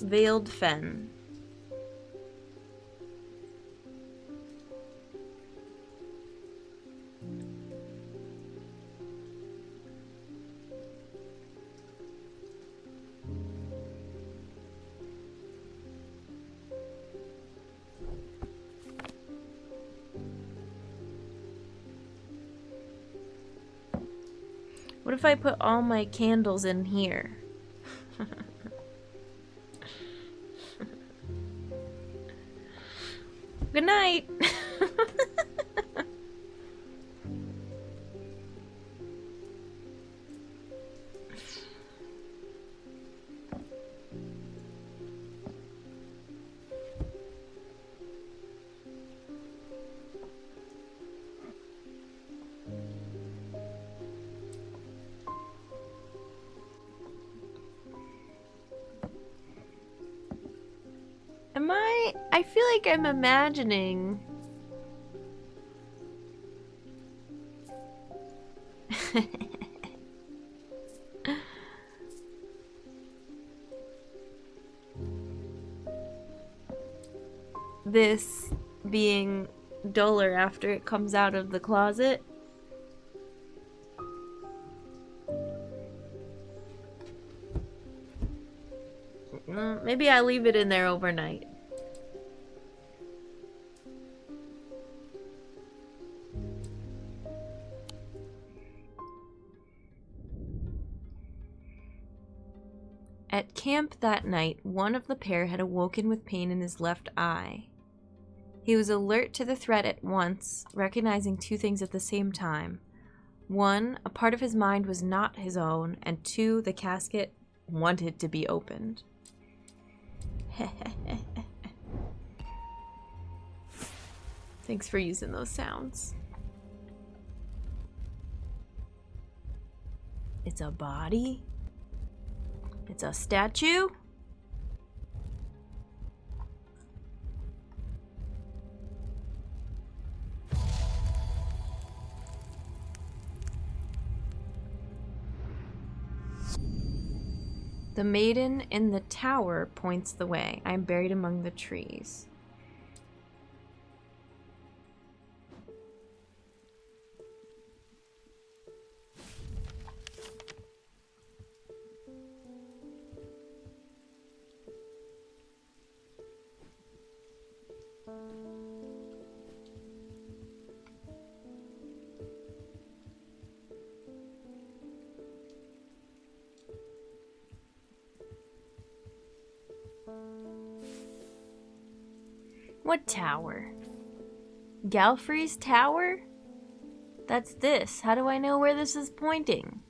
Veiled Fen. What if I put all my candles in here? Good night. I feel like I'm imagining. This being duller after it comes out of the closet. Maybe I leave it in there overnight. At camp that night, one of the pair had awoken with pain in his left eye. He was alert to the threat at once, recognizing two things at the same time. One, a part of his mind was not his own, and two, the casket wanted to be opened. Thanks for using those sounds. It's a body? It's a statue? The maiden in the tower points the way. I am buried among the trees. What tower? Galfrey's tower? That's this. How do I know where this is pointing?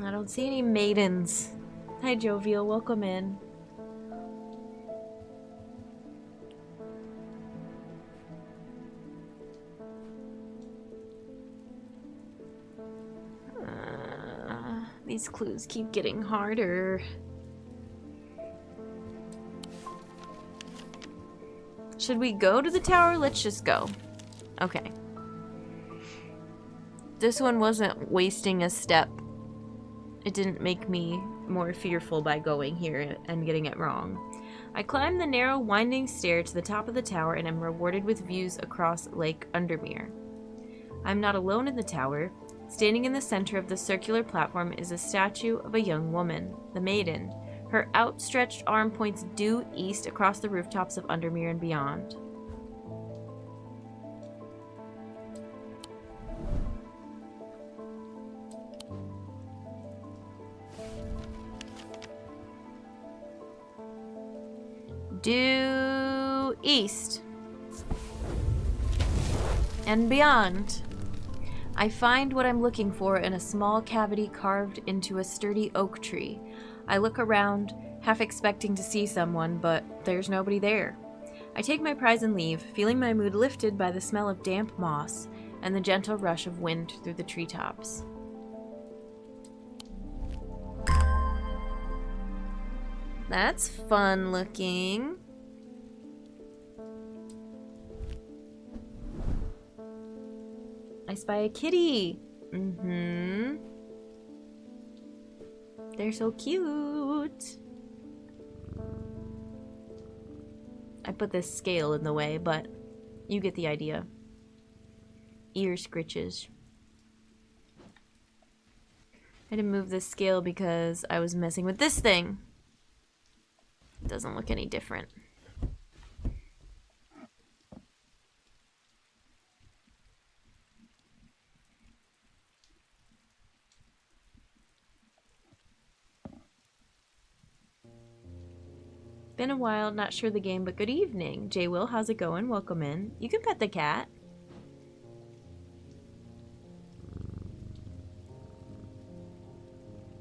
I don't see any maidens. Hi, Jovial. Welcome in. These clues keep getting harder. Should we go to the tower? Let's just go. Okay. This one wasn't wasting a step. It didn't make me more fearful by going here and getting it wrong. I climb the narrow, winding stair to the top of the tower and am rewarded with views across Lake Undermere. I'm not alone in the tower. Standing in the center of the circular platform is a statue of a young woman, the maiden. Her outstretched arm points due east across the rooftops of Undermere and beyond. Due east and beyond. I find what I'm looking for in a small cavity carved into a sturdy oak tree. I look around, half expecting to see someone, but there's nobody there. I take my prize and leave, feeling my mood lifted by the smell of damp moss and the gentle rush of wind through the treetops. That's fun looking. I spy a kitty. They're so cute. I put this scale in the way, but you get the idea. Ear scritches. I had to move this scale because I was messing with this thing. It doesn't look any different. Been a while, not sure the game, but good evening. J. Will, how's it going? Welcome in. You can pet the cat.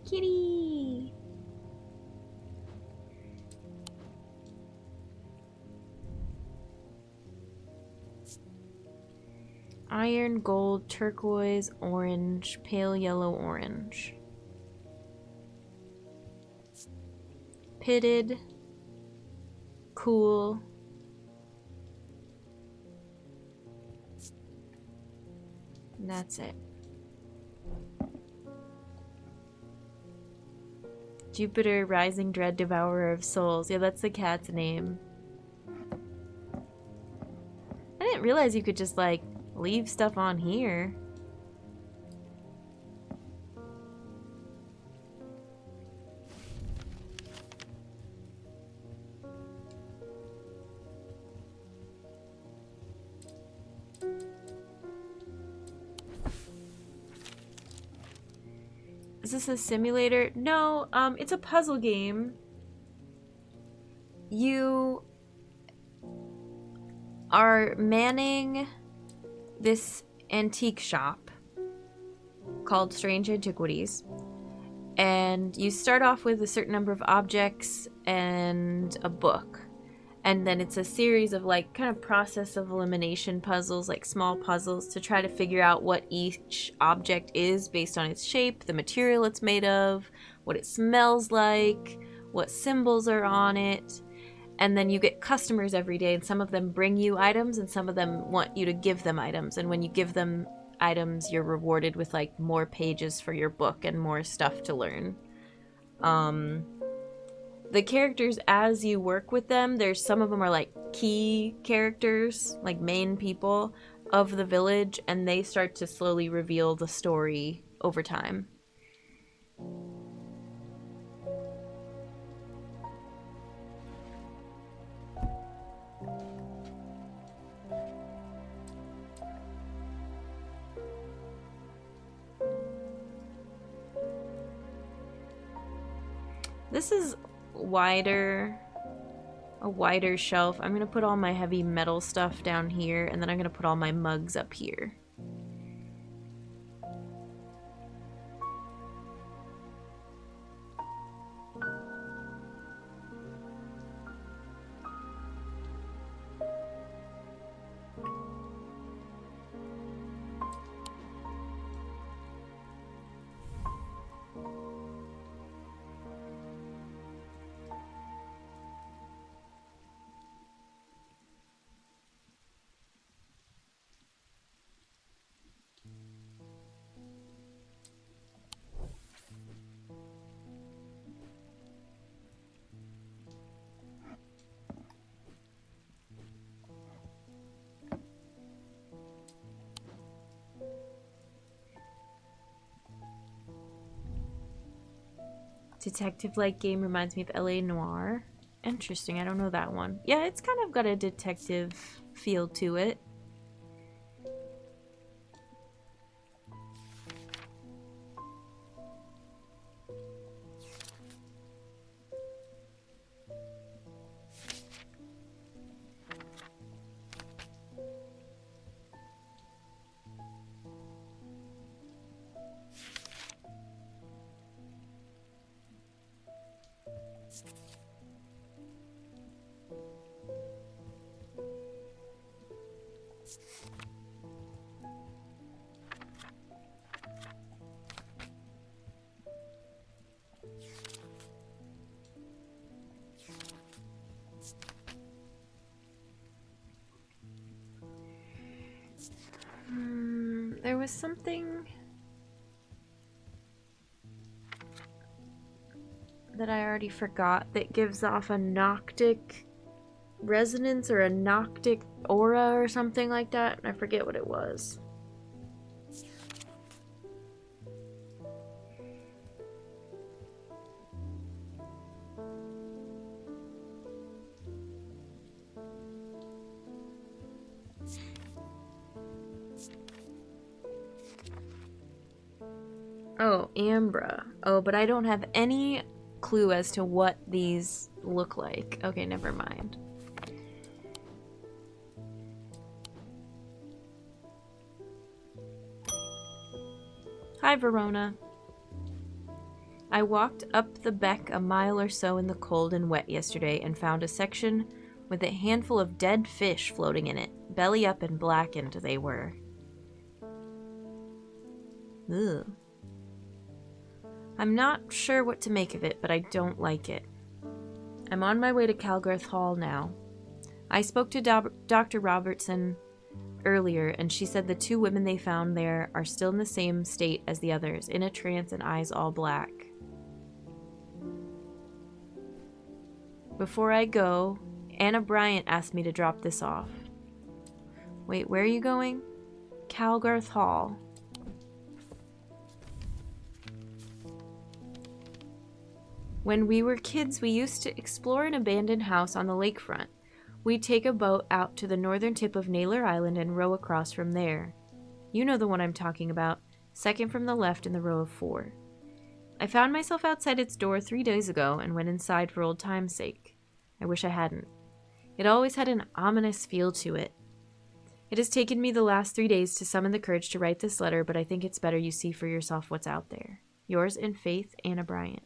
Kitty! Iron, gold, turquoise, orange, pale yellow, orange. Pitted. Cool. And that's it. Jupiter, Rising Dread, Devourer of Souls. Yeah, that's the cat's name. I didn't realize you could just, like, leave stuff on here. Is this a simulator? No, it's a puzzle game. You are manning this antique shop called Strange Antiquities, and you start off with a certain number of objects and a book, and then it's a series of like kind of process of elimination puzzles, like small puzzles, to try to figure out what each object is based on its shape, the material it's made of, what it smells like, what symbols are on it. And then you get customers every day, and some of them bring you items and some of them want you to give them items. And when you give them items, you're rewarded with like more pages for your book and more stuff to learn. The characters, as you work with them, there's some of them are like key characters, like main people of the village, and they start to slowly reveal the story over time. This is a wider shelf. I'm gonna put all my heavy metal stuff down here, and then I'm gonna put all my mugs up here. Detective-like game reminds me of LA Noire. Interesting, I don't know that one. Yeah, it's kind of got a detective feel to it. There was something that I already forgot that gives off a noctic resonance or a noctic aura or something like that. I forget what it was. Oh, Ambra. Oh, but I don't have any clue as to what these look like. Okay, never mind. Hi, Verona. I walked up the beck a mile or so in the cold and wet yesterday and found a section with a handful of dead fish floating in it. Belly up and blackened they were. Ugh. I'm not sure what to make of it, but I don't like it. I'm on my way to Calgarth Hall now. I spoke to Dr. Robertson earlier, and she said the 2 women they found there are still in the same state as the others, in a trance and eyes all black. Before I go, Anna Bryant asked me to drop this off. Wait, where are you going? Calgarth Hall. When we were kids, we used to explore an abandoned house on the lakefront. We'd take a boat out to the northern tip of Naylor Island and row across from there. You know the one I'm talking about, second from the left in the row of 4. I found myself outside its door 3 days ago and went inside for old time's sake. I wish I hadn't. It always had an ominous feel to it. It has taken me the last 3 days to summon the courage to write this letter, but I think it's better you see for yourself what's out there. Yours in faith, Anna Bryant.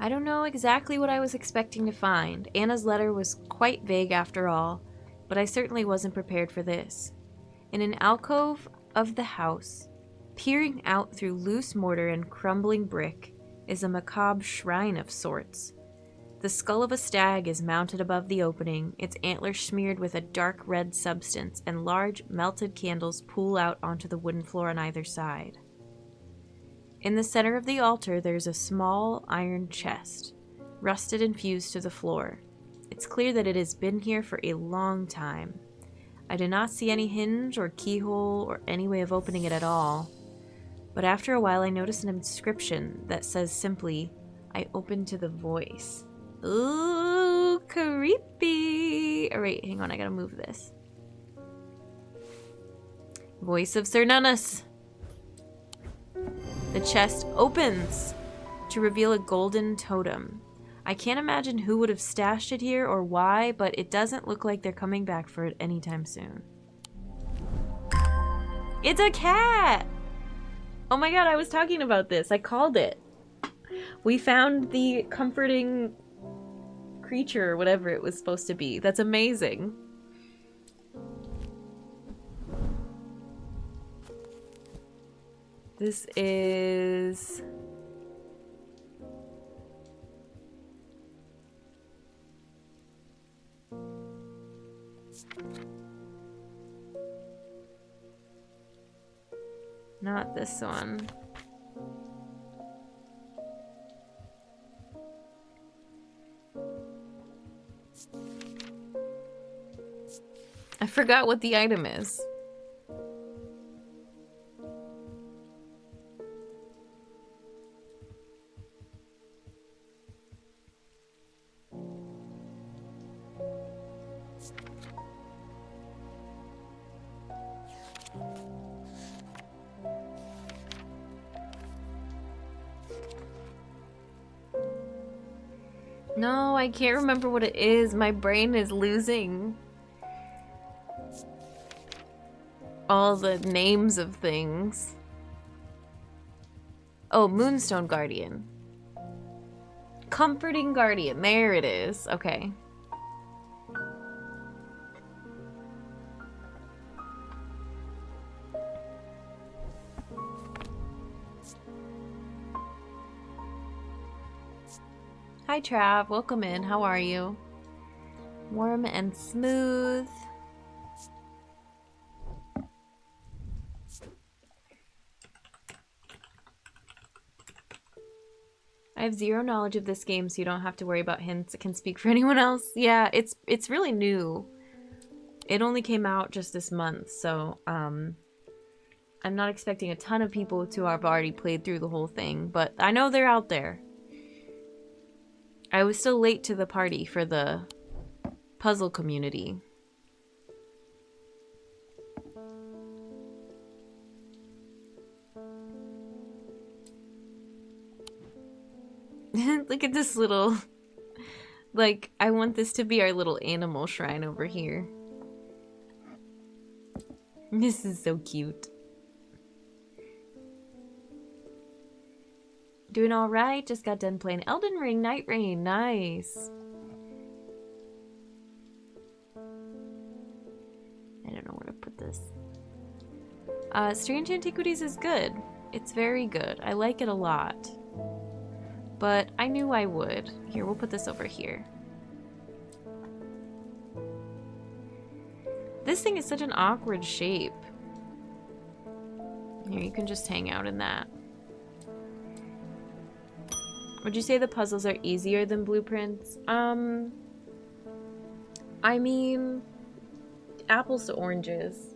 I don't know exactly what I was expecting to find. Anna's letter was quite vague after all, but I certainly wasn't prepared for this. In an alcove of the house, peering out through loose mortar and crumbling brick, is a macabre shrine of sorts. The skull of a stag is mounted above the opening, its antlers smeared with a dark red substance, and large melted candles pool out onto the wooden floor on either side. In the center of the altar, there's a small iron chest, rusted and fused to the floor. It's clear that it has been here for a long time. I do not see any hinge or keyhole or any way of opening it at all. But after a while, I notice an inscription that says simply, "I open to the voice." Ooh, creepy. All right, hang on, I gotta move this. Voice of Sir Nunus. The chest opens to reveal a golden totem. I can't imagine who would have stashed it here or why, but it doesn't look like they're coming back for it anytime soon. It's a cat! Oh my god, I was talking about this. I called it. We found the comforting creature, or whatever it was supposed to be. That's amazing. This is... not this one. I forgot what the item is. No, I can't remember what it is. My brain is losing all the names of things. Oh, Moonstone Guardian. Comforting Guardian. There it is. Okay. Hi Trav, welcome in. How are you? Warm and smooth. I have zero knowledge of this game, so you don't have to worry about hints. It can speak for anyone else. Yeah, it's really new. It only came out just this month, so I'm not expecting a ton of people to have already played through the whole thing, but I know they're out there. I was still late to the party for the puzzle community. Look at this little... Like, I want this to be our little animal shrine over here. This is so cute. Doing alright, just got done playing Elden Ring Night Rain, nice. I don't know where to put this. Strange Antiquities is good. It's very good. I like it a lot. But I knew I would. Here, we'll put this over here. This thing is such an awkward shape. Here, you can just hang out in that. Would you say the puzzles are easier than blueprints? I mean, apples to oranges.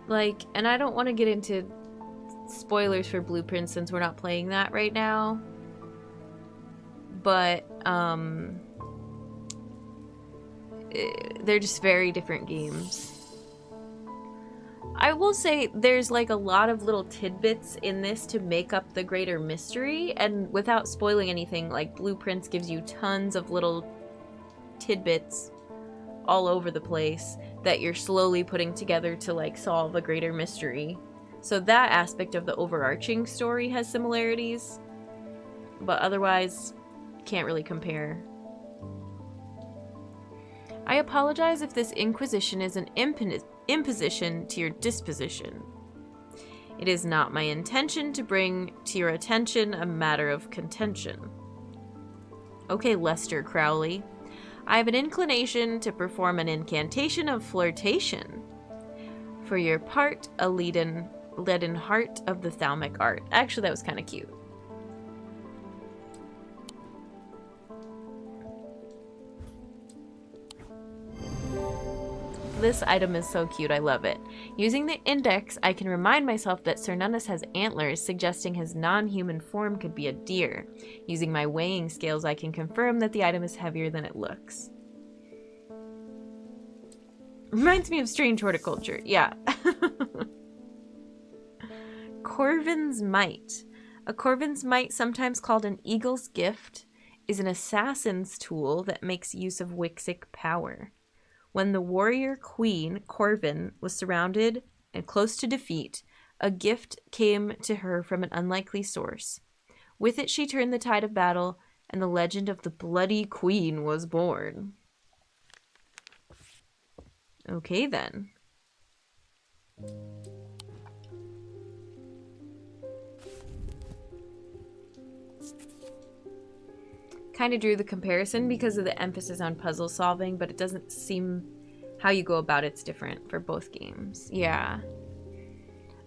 Like, and I don't want to get into spoilers for blueprints since we're not playing that right now. But, they're just very different games. I will say there's like a lot of little tidbits in this to make up the greater mystery, and without spoiling anything, like Blueprints gives you tons of little tidbits all over the place that you're slowly putting together to like solve a greater mystery. So that aspect of the overarching story has similarities, but otherwise can't really compare. I apologize if this inquisition is an imposition to your disposition. It is not my intention to bring to your attention a matter of contention. Okay, Lester Crowley. I have an inclination to perform an incantation of flirtation. For your part, a leaden heart of the thalmic art. Actually, that was kind of cute. This item is so cute, I love it. Using the index, I can remind myself that Cernunnos has antlers, suggesting his non-human form could be a deer. Using my weighing scales, I can confirm that the item is heavier than it looks. Reminds me of Strange Horticulture, yeah. Corvin's Might. A Corvin's Might, sometimes called an Eagle's Gift, is an assassin's tool that makes use of Wixic power. When the warrior queen, Corvin, was surrounded and close to defeat, a gift came to her from an unlikely source. With it, she turned the tide of battle, and the legend of the Bloody Queen was born. Okay, then. Kind of drew the comparison because of the emphasis on puzzle solving, but it doesn't seem how you go about it's different for both games. Yeah.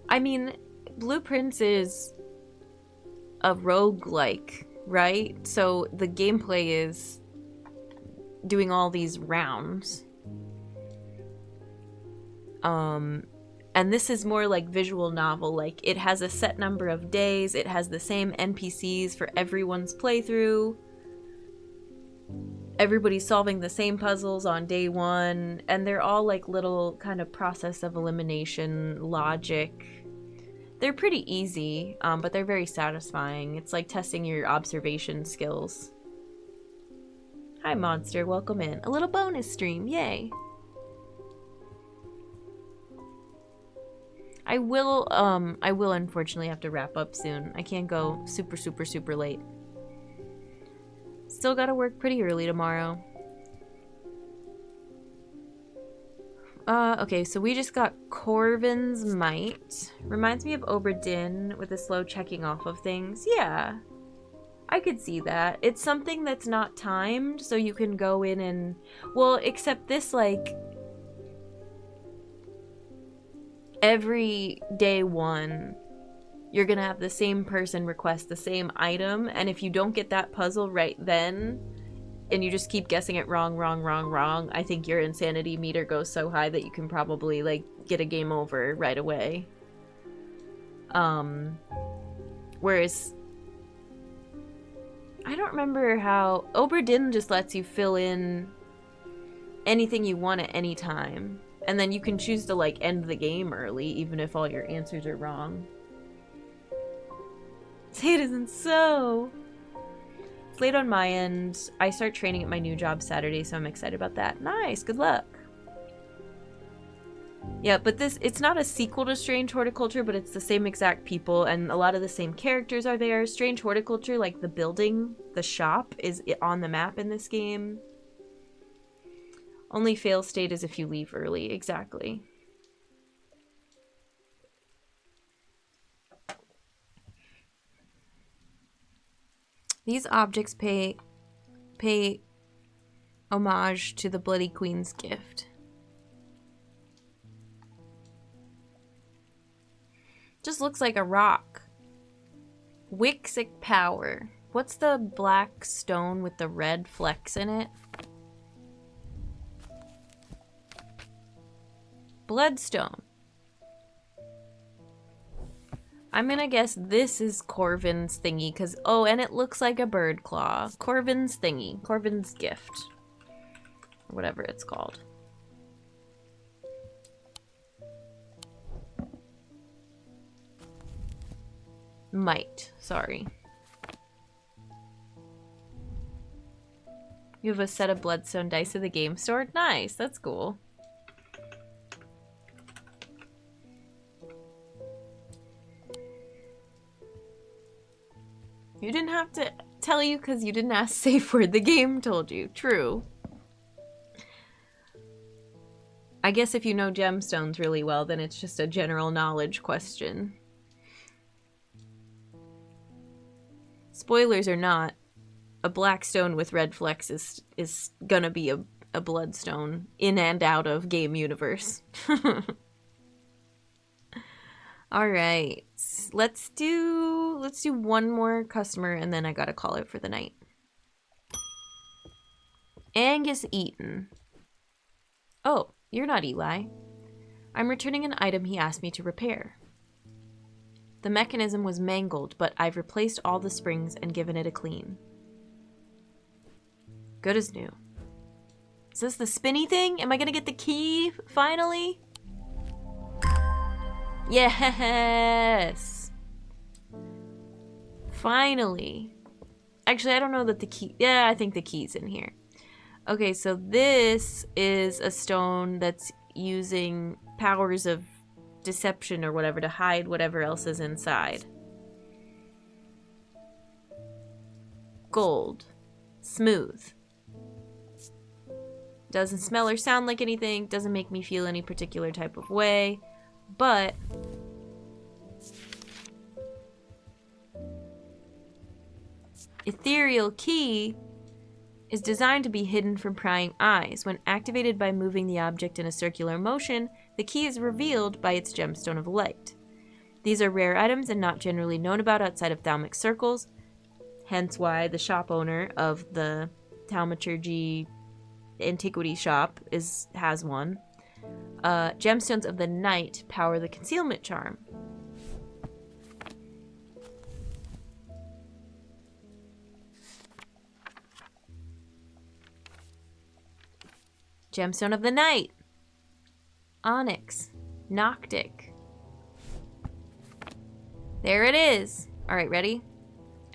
I mean, Blueprints is a roguelike, right? So the gameplay is doing all these rounds. And this is more like visual novel. Like, it has a set number of days. It has the same NPCs for everyone's playthrough. Everybody's solving the same puzzles on day one, and they're all like little kind of process of elimination logic. They're pretty easy, but they're very satisfying. It's like testing your observation skills. Hi, Monster. Welcome in. A little bonus stream. Yay. I will unfortunately have to wrap up soon. I can't go super late. Still gotta work pretty early tomorrow. Okay, so we just got Corvin's Might. Reminds me of Obra Dinn with the slow checking off of things. Yeah. I could see that. It's something that's not timed, so you can go in and... Well, except this, like... Every day one, you're gonna have the same person request the same item, and if you don't get that puzzle right then, and you just keep guessing it wrong, I think your insanity meter goes so high that you can probably, like, get a game over right away. Whereas... I don't remember how... Oberdin just lets you fill in anything you want at any time. And then you can choose to, like, end the game early, even if all your answers are wrong. Say it isn't so. It's late on my end. I start training at my new job Saturday, so I'm excited about that. Nice, good luck. Yeah, but it's not a sequel to Strange Horticulture, but it's the same exact people, and a lot of the same characters are there. Strange Horticulture, like the building, the shop, is on the map in this game. Only fail state is if you leave early, exactly. These objects pay homage to the Bloody Queen's gift. Just looks like a rock. Wixic power. What's the black stone with the red flecks in it? Bloodstone. I'm gonna guess this is Corvin's thingy, because, oh, and it looks like a bird claw. Corvin's thingy. Corvin's gift. Or whatever it's called. Might. Sorry. You have a set of bloodstone dice at the game store? Nice. That's cool. You didn't have to tell you because you didn't ask safe word. The game told you. True. I guess if you know gemstones really well, then it's just a general knowledge question. Spoilers or not, a black stone with red flecks is gonna be a bloodstone in and out of game universe. All right, let's do one more customer and then I gotta call it for the night. Angus Eaton. Oh, you're not Eli. I'm returning an item he asked me to repair. The mechanism was mangled, but I've replaced all the springs and given it a clean. Good as new. Is this the spinny thing? Am I gonna get the key finally? Yes! Finally. Actually, I don't know that the key... Yeah, I think the key's in here. Okay, so this is a stone that's using powers of deception or whatever to hide whatever else is inside. Gold. Smooth. Doesn't smell or sound like anything. Doesn't make me feel any particular type of way. But ethereal key is designed to be hidden from prying eyes. When activated by moving the object in a circular motion, the key is revealed by its gemstone of light. These are rare items and not generally known about outside of Thalmic circles, hence why the shop owner of the Thaumaturgy Antiquity shop has one. Gemstones of the night power the concealment charm. Gemstone of the night. Onyx. Noctic. There it is. All right, ready?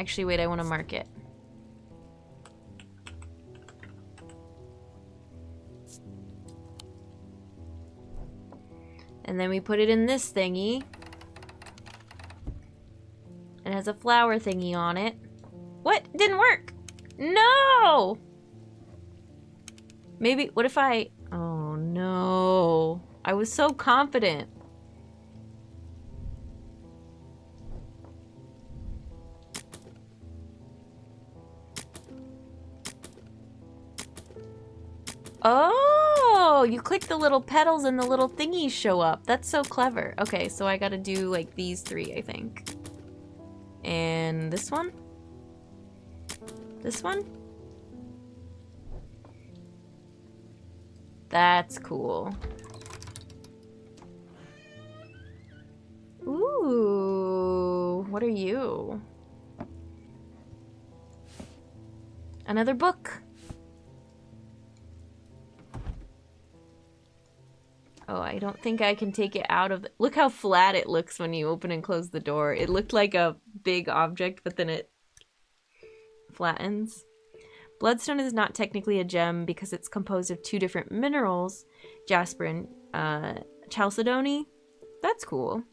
Actually, wait, I want to mark it. And then we put it in this thingy. It has a flower thingy on it. What? It didn't work. No! Maybe, what if I... Oh, no. I was so confident. Oh, you click the little petals and the little thingies show up. That's so clever. Okay, so I gotta do like these three, I think. And this one? This one? That's cool. Ooh, what are you? Another book. Oh, I don't think I can take it out of the... Look how flat it looks when you open and close the door. It looked like a big object, but then it flattens. Bloodstone is not technically a gem because it's composed of two different minerals, jasper and chalcedony. That's cool.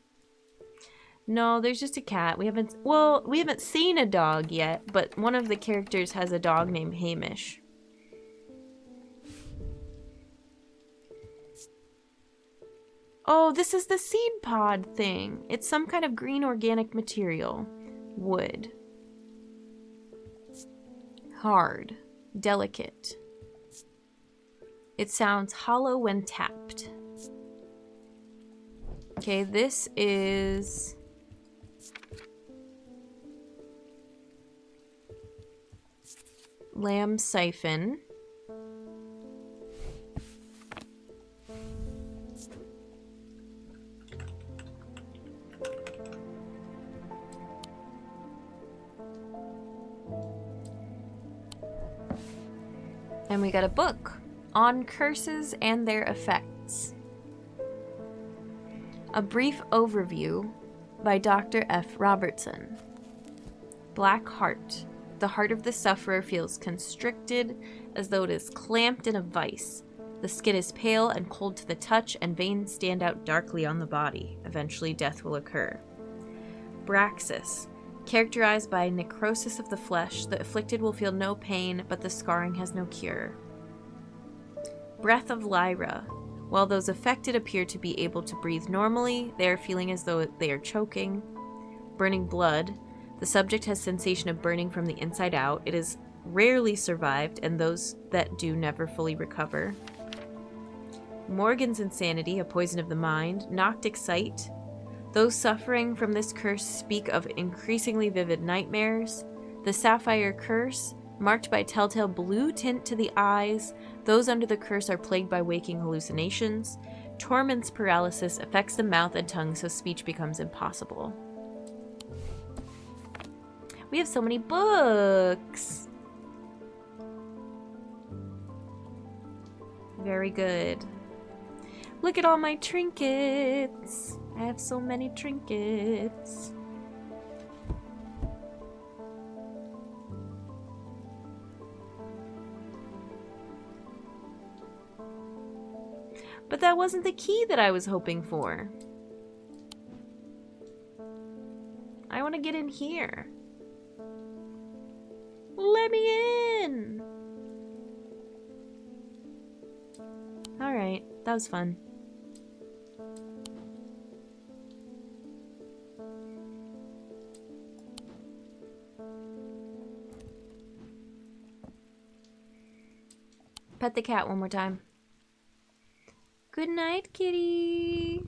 No, there's just a cat. We haven't seen a dog yet, but one of the characters has a dog named Hamish. Oh, this is the seed pod thing. It's some kind of green organic material. Wood. Hard. Delicate. It sounds hollow when tapped. Okay, this is... lamb siphon. And we got a book on curses and their effects. A brief overview by Dr. F. Robertson. Black heart. The heart of the sufferer feels constricted as though it is clamped in a vice. The skin is pale and cold to the touch, and veins stand out darkly on the body. Eventually death will occur. Braxis. Characterized by necrosis of the flesh, the afflicted will feel no pain, but the scarring has no cure. Breath of Lyra. While those affected appear to be able to breathe normally, they are feeling as though they are choking. Burning blood. The subject has sensation of burning from the inside out. It is rarely survived, and those that do never fully recover. Morgan's insanity, a poison of the mind. Noctic sight. Those suffering from this curse speak of increasingly vivid nightmares. The sapphire curse, marked by telltale blue tint to the eyes. Those under the curse are plagued by waking hallucinations. Torment's paralysis affects the mouth and tongue, so speech becomes impossible. We have so many books. Very good. Look at all my trinkets. I have so many trinkets. But that wasn't the key that I was hoping for. I want to get in here. Let me in. All right, that was fun. Pet the cat one more time. Good night, kitty.